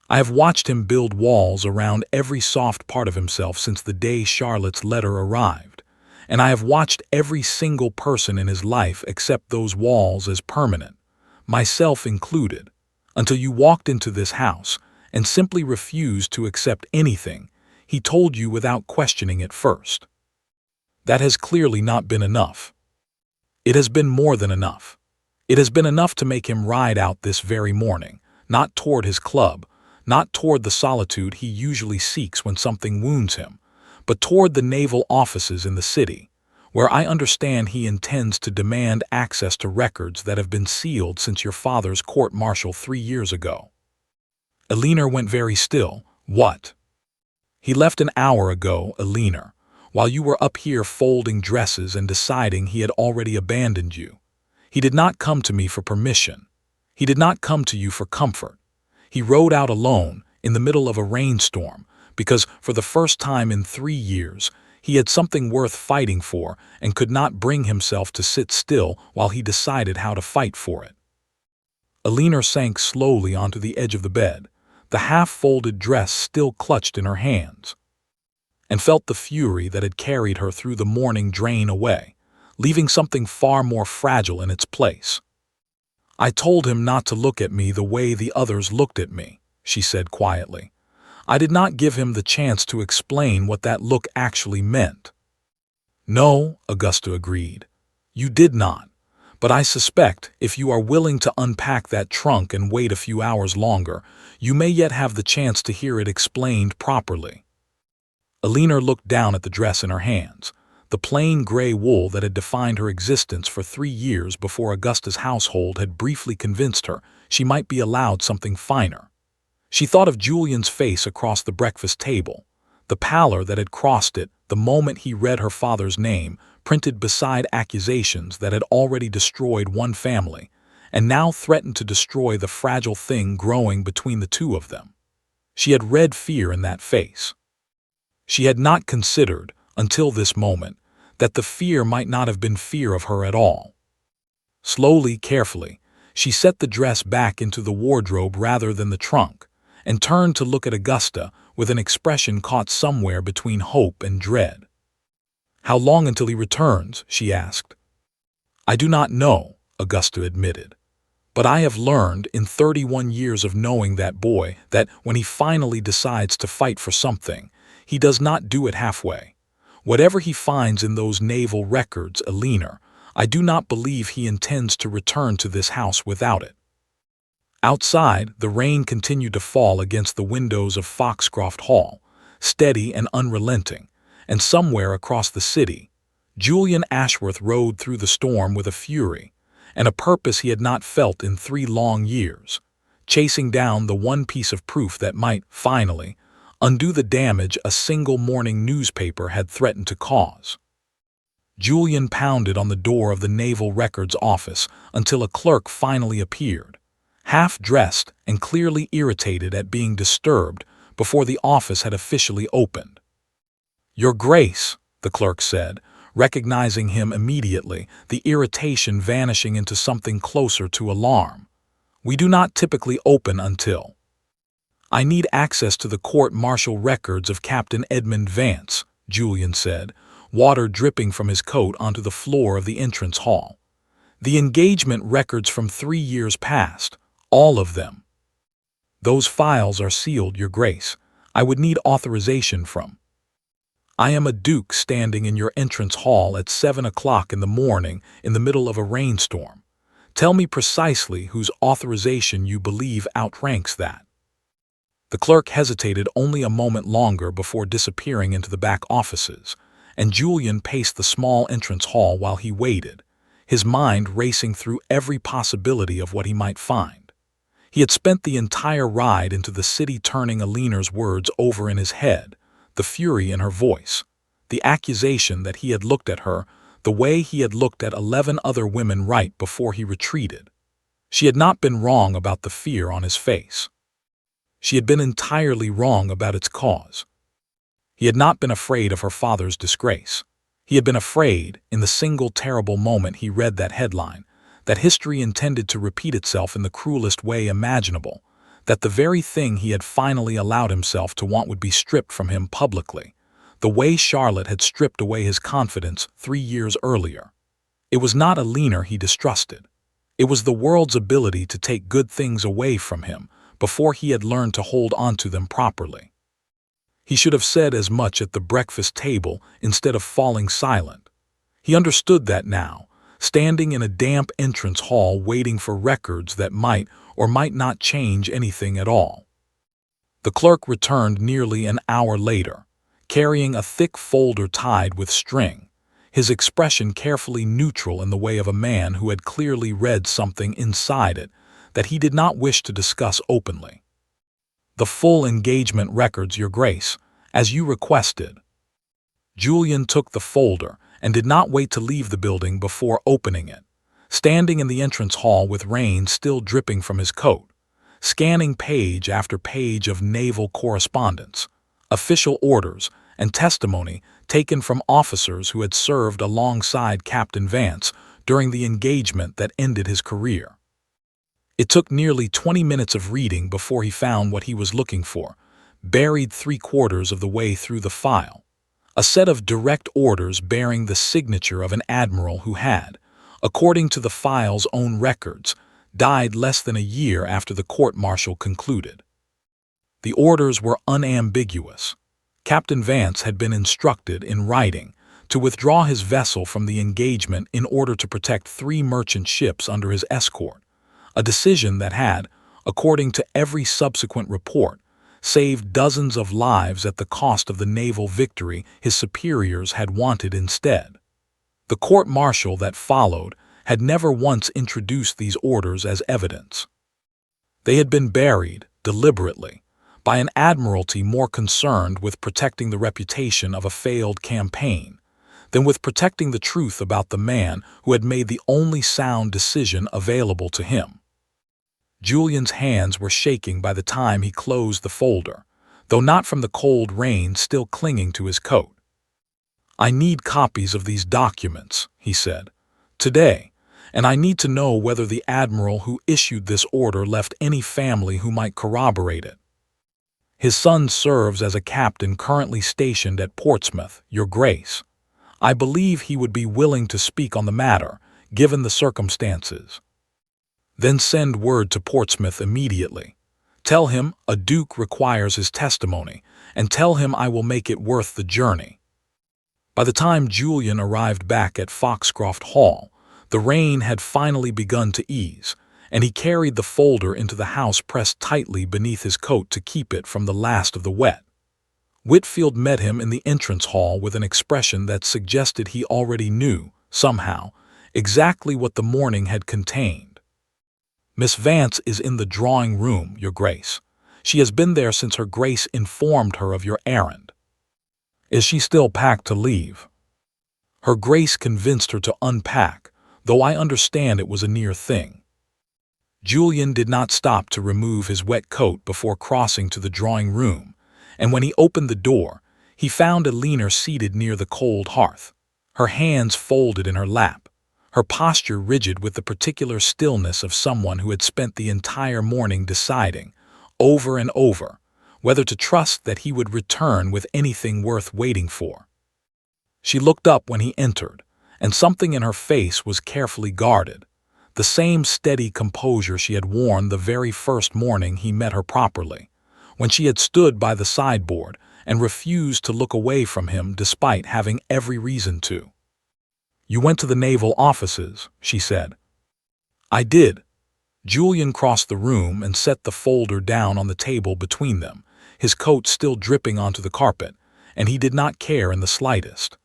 I have watched him build walls around every soft part of himself since the day Charlotte's letter arrived, and I have watched every single person in his life accept those walls as permanent, myself included, until you walked into this house and simply refused to accept anything he told you without questioning it first. That has clearly not been enough. It has been more than enough. It has been enough to make him ride out this very morning, not toward his club, not toward the solitude he usually seeks when something wounds him, but toward the naval offices in the city, where I understand he intends to demand access to records that have been sealed since your father's court-martial 3 years ago." Eleanor went very still. "What?" "He left an hour ago, Eleanor, while you were up here folding dresses and deciding he had already abandoned you. He did not come to me for permission. He did not come to you for comfort. He rode out alone, in the middle of a rainstorm, because for the first time in 3 years, he had something worth fighting for and could not bring himself to sit still while he decided how to fight for it." Eleanor sank slowly onto the edge of the bed, the half-folded dress still clutched in her hands, and felt the fury that had carried her through the morning drain away, leaving something far more fragile in its place. "I told him not to look at me the way the others looked at me," she said quietly. "I did not give him the chance to explain what that look actually meant." "No," Augusta agreed. "You did not. But I suspect, if you are willing to unpack that trunk and wait a few hours longer, you may yet have the chance to hear it explained properly." Eleanor looked down at the dress in her hands, the plain gray wool that had defined her existence for 3 years before Augusta's household had briefly convinced her she might be allowed something finer. She thought of Julian's face across the breakfast table, the pallor that had crossed it the moment he read her father's name, printed beside accusations that had already destroyed one family, and now threatened to destroy the fragile thing growing between the two of them. She had read fear in that face. She had not considered, until this moment, that the fear might not have been fear of her at all. Slowly, carefully, she set the dress back into the wardrobe rather than the trunk, and turned to look at Augusta with an expression caught somewhere between hope and dread. "How long until he returns?" she asked. "I do not know," Augusta admitted. "But I have learned in 31 years of knowing that boy that when he finally decides to fight for something, he does not do it halfway. Whatever he finds in those naval records, Elena, I do not believe he intends to return to this house without it." Outside, the rain continued to fall against the windows of Foxcroft Hall, steady and unrelenting, and somewhere across the city, Julian Ashworth rode through the storm with a fury and a purpose he had not felt in 3 long years, chasing down the one piece of proof that might, finally, undo the damage a single morning newspaper had threatened to cause. Julian pounded on the door of the Naval Records office until a clerk finally appeared, half-dressed and clearly irritated at being disturbed before the office had officially opened. "Your Grace," the clerk said, recognizing him immediately, the irritation vanishing into something closer to alarm. "We do not typically open until—" "I need access to the court-martial records of Captain Edmund Vance," Julian said, water dripping from his coat onto the floor of the entrance hall. "The engagement records from 3 years past, all of them." "Those files are sealed, Your Grace. I would need authorization from—" "I am a duke standing in your entrance hall at 7 o'clock in the morning in the middle of a rainstorm. Tell me precisely whose authorization you believe outranks that." The clerk hesitated only a moment longer before disappearing into the back offices, and Julian paced the small entrance hall while he waited, his mind racing through every possibility of what he might find. He had spent the entire ride into the city turning Elena's words over in his head, the fury in her voice, the accusation that he had looked at her the way he had looked at 11 other women right before he retreated. She had not been wrong about the fear on his face. She had been entirely wrong about its cause. He had not been afraid of her father's disgrace. He had been afraid, in the single terrible moment he read that headline, that history intended to repeat itself in the cruelest way imaginable, that the very thing he had finally allowed himself to want would be stripped from him publicly, the way Charlotte had stripped away his confidence 3 years earlier. It was not Elena he distrusted. It was the world's ability to take good things away from him before he had learned to hold onto them properly. He should have said as much at the breakfast table instead of falling silent. He understood that now, standing in a damp entrance hall waiting for records that might or might not change anything at all. The clerk returned nearly an hour later, carrying a thick folder tied with string, his expression carefully neutral in the way of a man who had clearly read something inside it that he did not wish to discuss openly. "The full engagement records, Your Grace, as you requested." Julian took the folder and did not wait to leave the building before opening it, standing in the entrance hall with rain still dripping from his coat, scanning page after page of naval correspondence, official orders, and testimony taken from officers who had served alongside Captain Vance during the engagement that ended his career. It took nearly 20 minutes of reading before he found what he was looking for, buried 3/4 of the way through the file. A set of direct orders bearing the signature of an admiral who had, according to the file's own records, died less than a year after the court-martial concluded. The orders were unambiguous. Captain Vance had been instructed in writing to withdraw his vessel from the engagement in order to protect 3 merchant ships under his escort, a decision that had, according to every subsequent report, saved dozens of lives at the cost of the naval victory his superiors had wanted instead. The court-martial that followed had never once introduced these orders as evidence. They had been buried, deliberately, by an admiralty more concerned with protecting the reputation of a failed campaign than with protecting the truth about the man who had made the only sound decision available to him. Julian's hands were shaking by the time he closed the folder, though not from the cold rain still clinging to his coat. "I need copies of these documents," he said, "today, and I need to know whether the admiral who issued this order left any family who might corroborate it." His son serves as a captain currently stationed at Portsmouth, Your Grace. I believe he would be willing to speak on the matter, given the circumstances. Then send word to Portsmouth immediately. Tell him a duke requires his testimony, and tell him I will make it worth the journey." By the time Julian arrived back at Foxcroft Hall, the rain had finally begun to ease, and he carried the folder into the house pressed tightly beneath his coat to keep it from the last of the wet. Whitfield met him in the entrance hall with an expression that suggested he already knew, somehow, exactly what the morning had contained. "Miss Vance is in the drawing room, Your Grace. She has been there since Her Grace informed her of your errand." "Is she still packed to leave?" "Her Grace convinced her to unpack, though I understand it was a near thing." Julian did not stop to remove his wet coat before crossing to the drawing room, and when he opened the door, he found Elena seated near the cold hearth, her hands folded in her lap, her posture rigid with the particular stillness of someone who had spent the entire morning deciding, over and over, whether to trust that he would return with anything worth waiting for. She looked up when he entered, and something in her face was carefully guarded, the same steady composure she had worn the very first morning he met her properly, when she had stood by the sideboard and refused to look away from him despite having every reason to. "You went to the naval offices," she said. "I did." Julian crossed the room and set the folder down on the table between them, his coat still dripping onto the carpet, and he did not care in the slightest.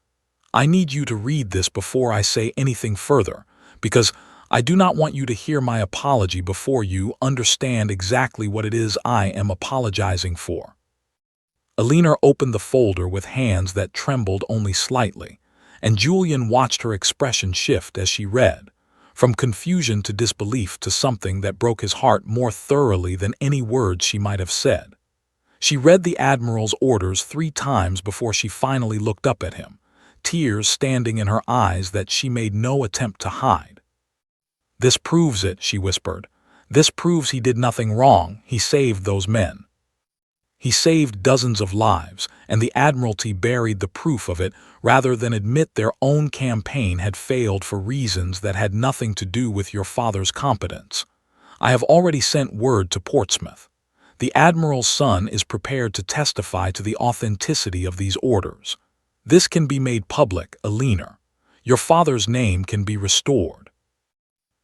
"I need you to read this before I say anything further, because I do not want you to hear my apology before you understand exactly what it is I am apologizing for." Elena opened the folder with hands that trembled only slightly, and Julian watched her expression shift as she read, from confusion to disbelief to something that broke his heart more thoroughly than any words she might have said. She read the Admiral's orders 3 times before she finally looked up at him, tears standing in her eyes that she made no attempt to hide. "This proves it," she whispered. "This proves he did nothing wrong. He saved those men. He saved dozens of lives, and the Admiralty buried the proof of it rather than admit their own campaign had failed for reasons that had nothing to do with your father's competence. I have already sent word to Portsmouth. The Admiral's son is prepared to testify to the authenticity of these orders. This can be made public, Elena. Your father's name can be restored."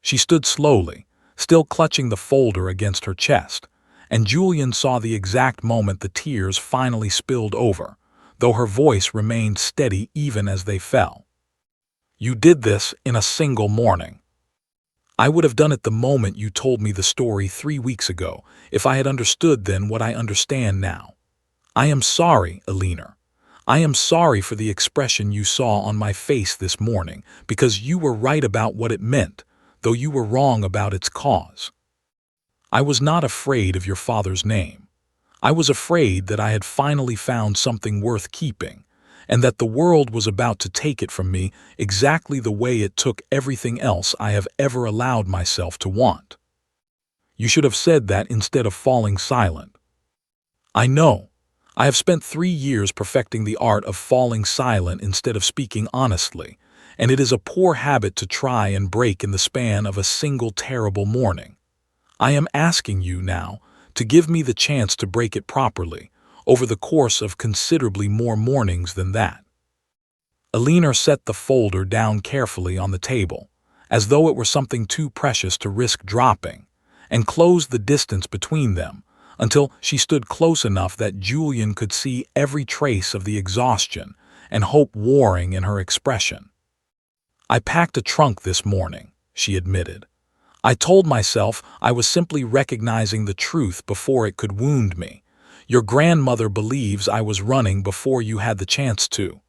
She stood slowly, still clutching the folder against her chest, and Julian saw the exact moment the tears finally spilled over, though her voice remained steady even as they fell. "You did this in a single morning. I would have done it the moment you told me the story 3 weeks ago, if I had understood then what I understand now. I am sorry, Elena. I am sorry for the expression you saw on my face this morning, because you were right about what it meant, though you were wrong about its cause. I was not afraid of your father's name. I was afraid that I had finally found something worth keeping, and that the world was about to take it from me exactly the way it took everything else I have ever allowed myself to want. You should have said that instead of falling silent. I know. I have spent 3 years perfecting the art of falling silent instead of speaking honestly, and it is a poor habit to try and break in the span of a single terrible morning. I am asking you now to give me the chance to break it properly, over the course of considerably more mornings than that." Elena set the folder down carefully on the table, as though it were something too precious to risk dropping, and closed the distance between them until she stood close enough that Julian could see every trace of the exhaustion and hope warring in her expression. "I packed a trunk this morning," she admitted. "I told myself I was simply recognizing the truth before it could wound me. Your grandmother believes I was running before you had the chance to."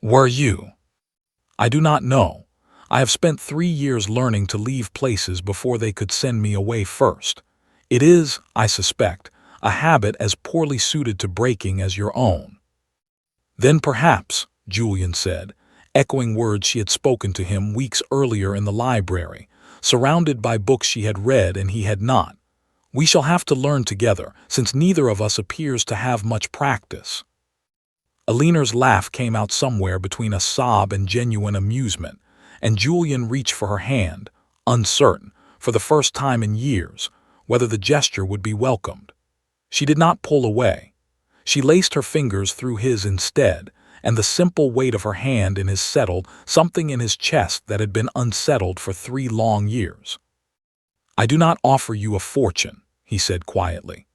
"Were you?" "I do not know. I have spent 3 years learning to leave places before they could send me away first. It is, I suspect, a habit as poorly suited to breaking as your own." "Then perhaps," Julian said, echoing words she had spoken to him weeks earlier in the library, surrounded by books she had read and he had not, We shall have to learn together, since neither of us appears to have much practice." Alina's laugh came out somewhere between a sob and genuine amusement, and Julian reached for her hand, uncertain, for the first time in years, whether the gesture would be welcomed. She did not pull away. She laced her fingers through his instead, and the simple weight of her hand in his settled something in his chest that had been unsettled for 3 long years. "I do not offer you a fortune," he said quietly.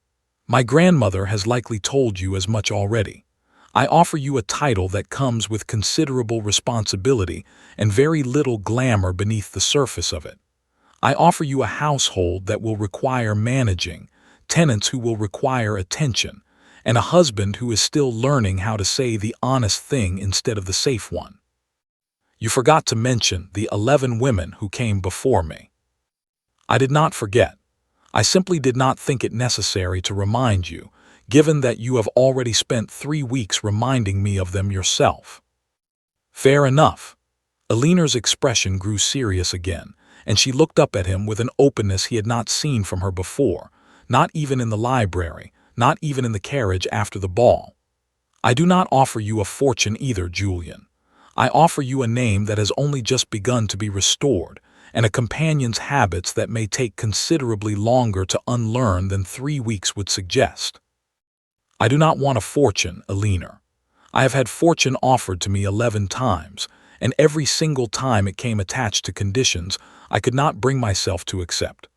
"My grandmother has likely told you as much already. I offer you a title that comes with considerable responsibility and very little glamour beneath the surface of it. I offer you a household that will require managing, tenants who will require attention, and a husband who is still learning how to say the honest thing instead of the safe one. You forgot to mention the 11 women who came before me." "I did not forget. I simply did not think it necessary to remind you, given that you have already spent 3 weeks reminding me of them yourself." "Fair enough." Alina's expression grew serious again, and she looked up at him with an openness he had not seen from her before, not even in the library, not even in the carriage after the ball. "I do not offer you a fortune either, Julian. I offer you a name that has only just begun to be restored, and a companion's habits that may take considerably longer to unlearn than 3 weeks would suggest." "I do not want a fortune, Alina. I have had fortune offered to me 11 times, and every single time it came attached to conditions I could not bring myself to accept.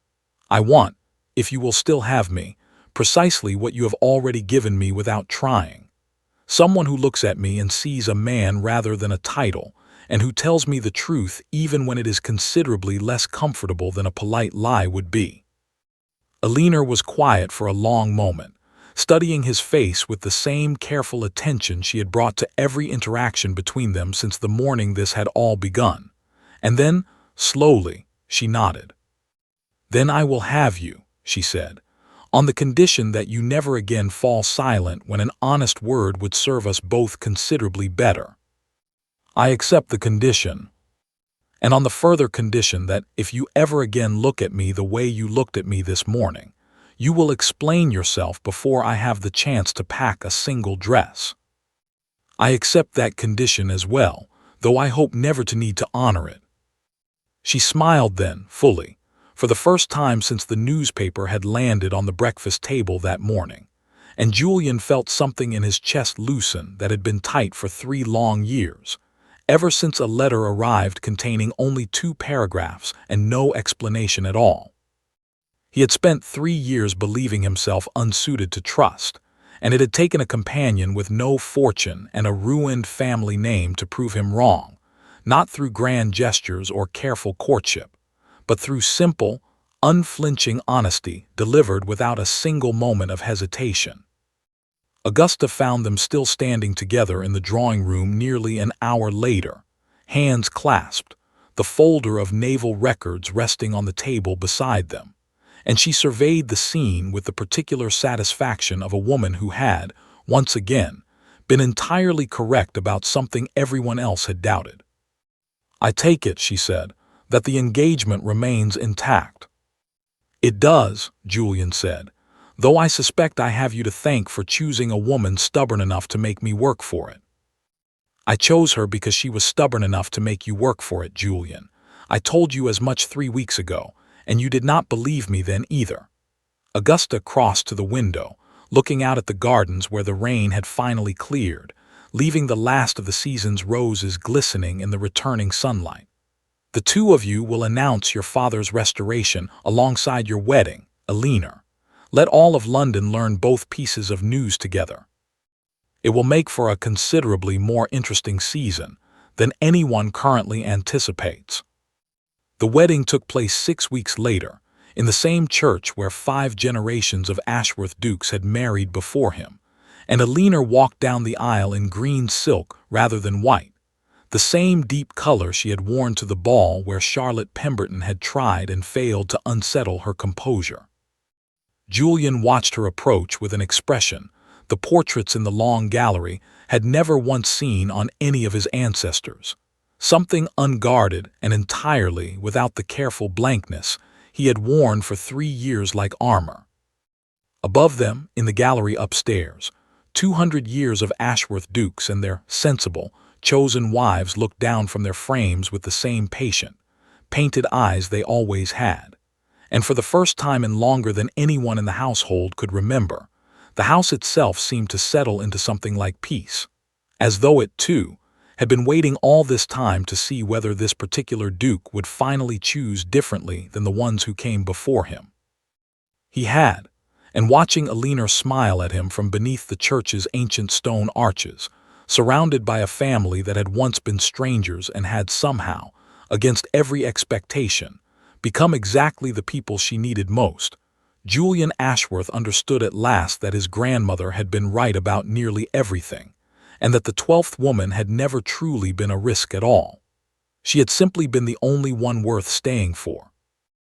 I want, if you will still have me, precisely what you have already given me without trying. Someone who looks at me and sees a man rather than a title, and who tells me the truth even when it is considerably less comfortable than a polite lie would be." Alina was quiet for a long moment, studying his face with the same careful attention she had brought to every interaction between them since the morning this had all begun. And then, slowly, she nodded. "Then I will have you," she said, "on the condition that you never again fall silent when an honest word would serve us both considerably better." "I accept the condition. And on the further condition that if you ever again look at me the way you looked at me this morning, you will explain yourself before I have the chance to pack a single dress." "I accept that condition as well, though I hope never to need to honor it." She smiled then, fully, for the first time since the newspaper had landed on the breakfast table that morning, and Julian felt something in his chest loosen that had been tight for 3 long years, ever since a letter arrived containing only 2 paragraphs and no explanation at all. He had spent 3 years believing himself unsuited to trust, and it had taken a companion with no fortune and a ruined family name to prove him wrong, not through grand gestures or careful courtship, but through simple, unflinching honesty delivered without a single moment of hesitation. Augusta found them still standing together in the drawing room nearly an hour later, hands clasped, the folder of naval records resting on the table beside them, and she surveyed the scene with the particular satisfaction of a woman who had, once again, been entirely correct about something everyone else had doubted. "I take it," she said, "that the engagement remains intact." "It does," Julian said, "though I suspect I have you to thank for choosing a woman stubborn enough to make me work for it." "I chose her because she was stubborn enough to make you work for it, Julian. I told you as much 3 weeks ago, and you did not believe me then either." Augusta crossed to the window, looking out at the gardens where the rain had finally cleared, leaving the last of the season's roses glistening in the returning sunlight. "The 2 of you will announce your father's restoration alongside your wedding, Alina. Let all of London learn both pieces of news together. It will make for a considerably more interesting season than anyone currently anticipates." The wedding took place 6 weeks later, in the same church where 5 generations of Ashworth dukes had married before him, and Alina walked down the aisle in green silk rather than white, the same deep color she had worn to the ball where Charlotte Pemberton had tried and failed to unsettle her composure. Julian watched her approach with an expression the portraits in the long gallery had never once seen on any of his ancestors, something unguarded and entirely without the careful blankness he had worn for 3 years like armor. Above them, in the gallery upstairs, 200 years of Ashworth dukes and their sensible, chosen wives looked down from their frames with the same patient, painted eyes they always had. And for the first time in longer than anyone in the household could remember, the house itself seemed to settle into something like peace, as though it, too, had been waiting all this time to see whether this particular duke would finally choose differently than the ones who came before him. He had, and watching Elinor smile at him from beneath the church's ancient stone arches, surrounded by a family that had once been strangers and had somehow, against every expectation, become exactly the people she needed most, Julian Ashworth understood at last that his grandmother had been right about nearly everything, and that the 12th woman had never truly been a risk at all. She had simply been the only one worth staying for,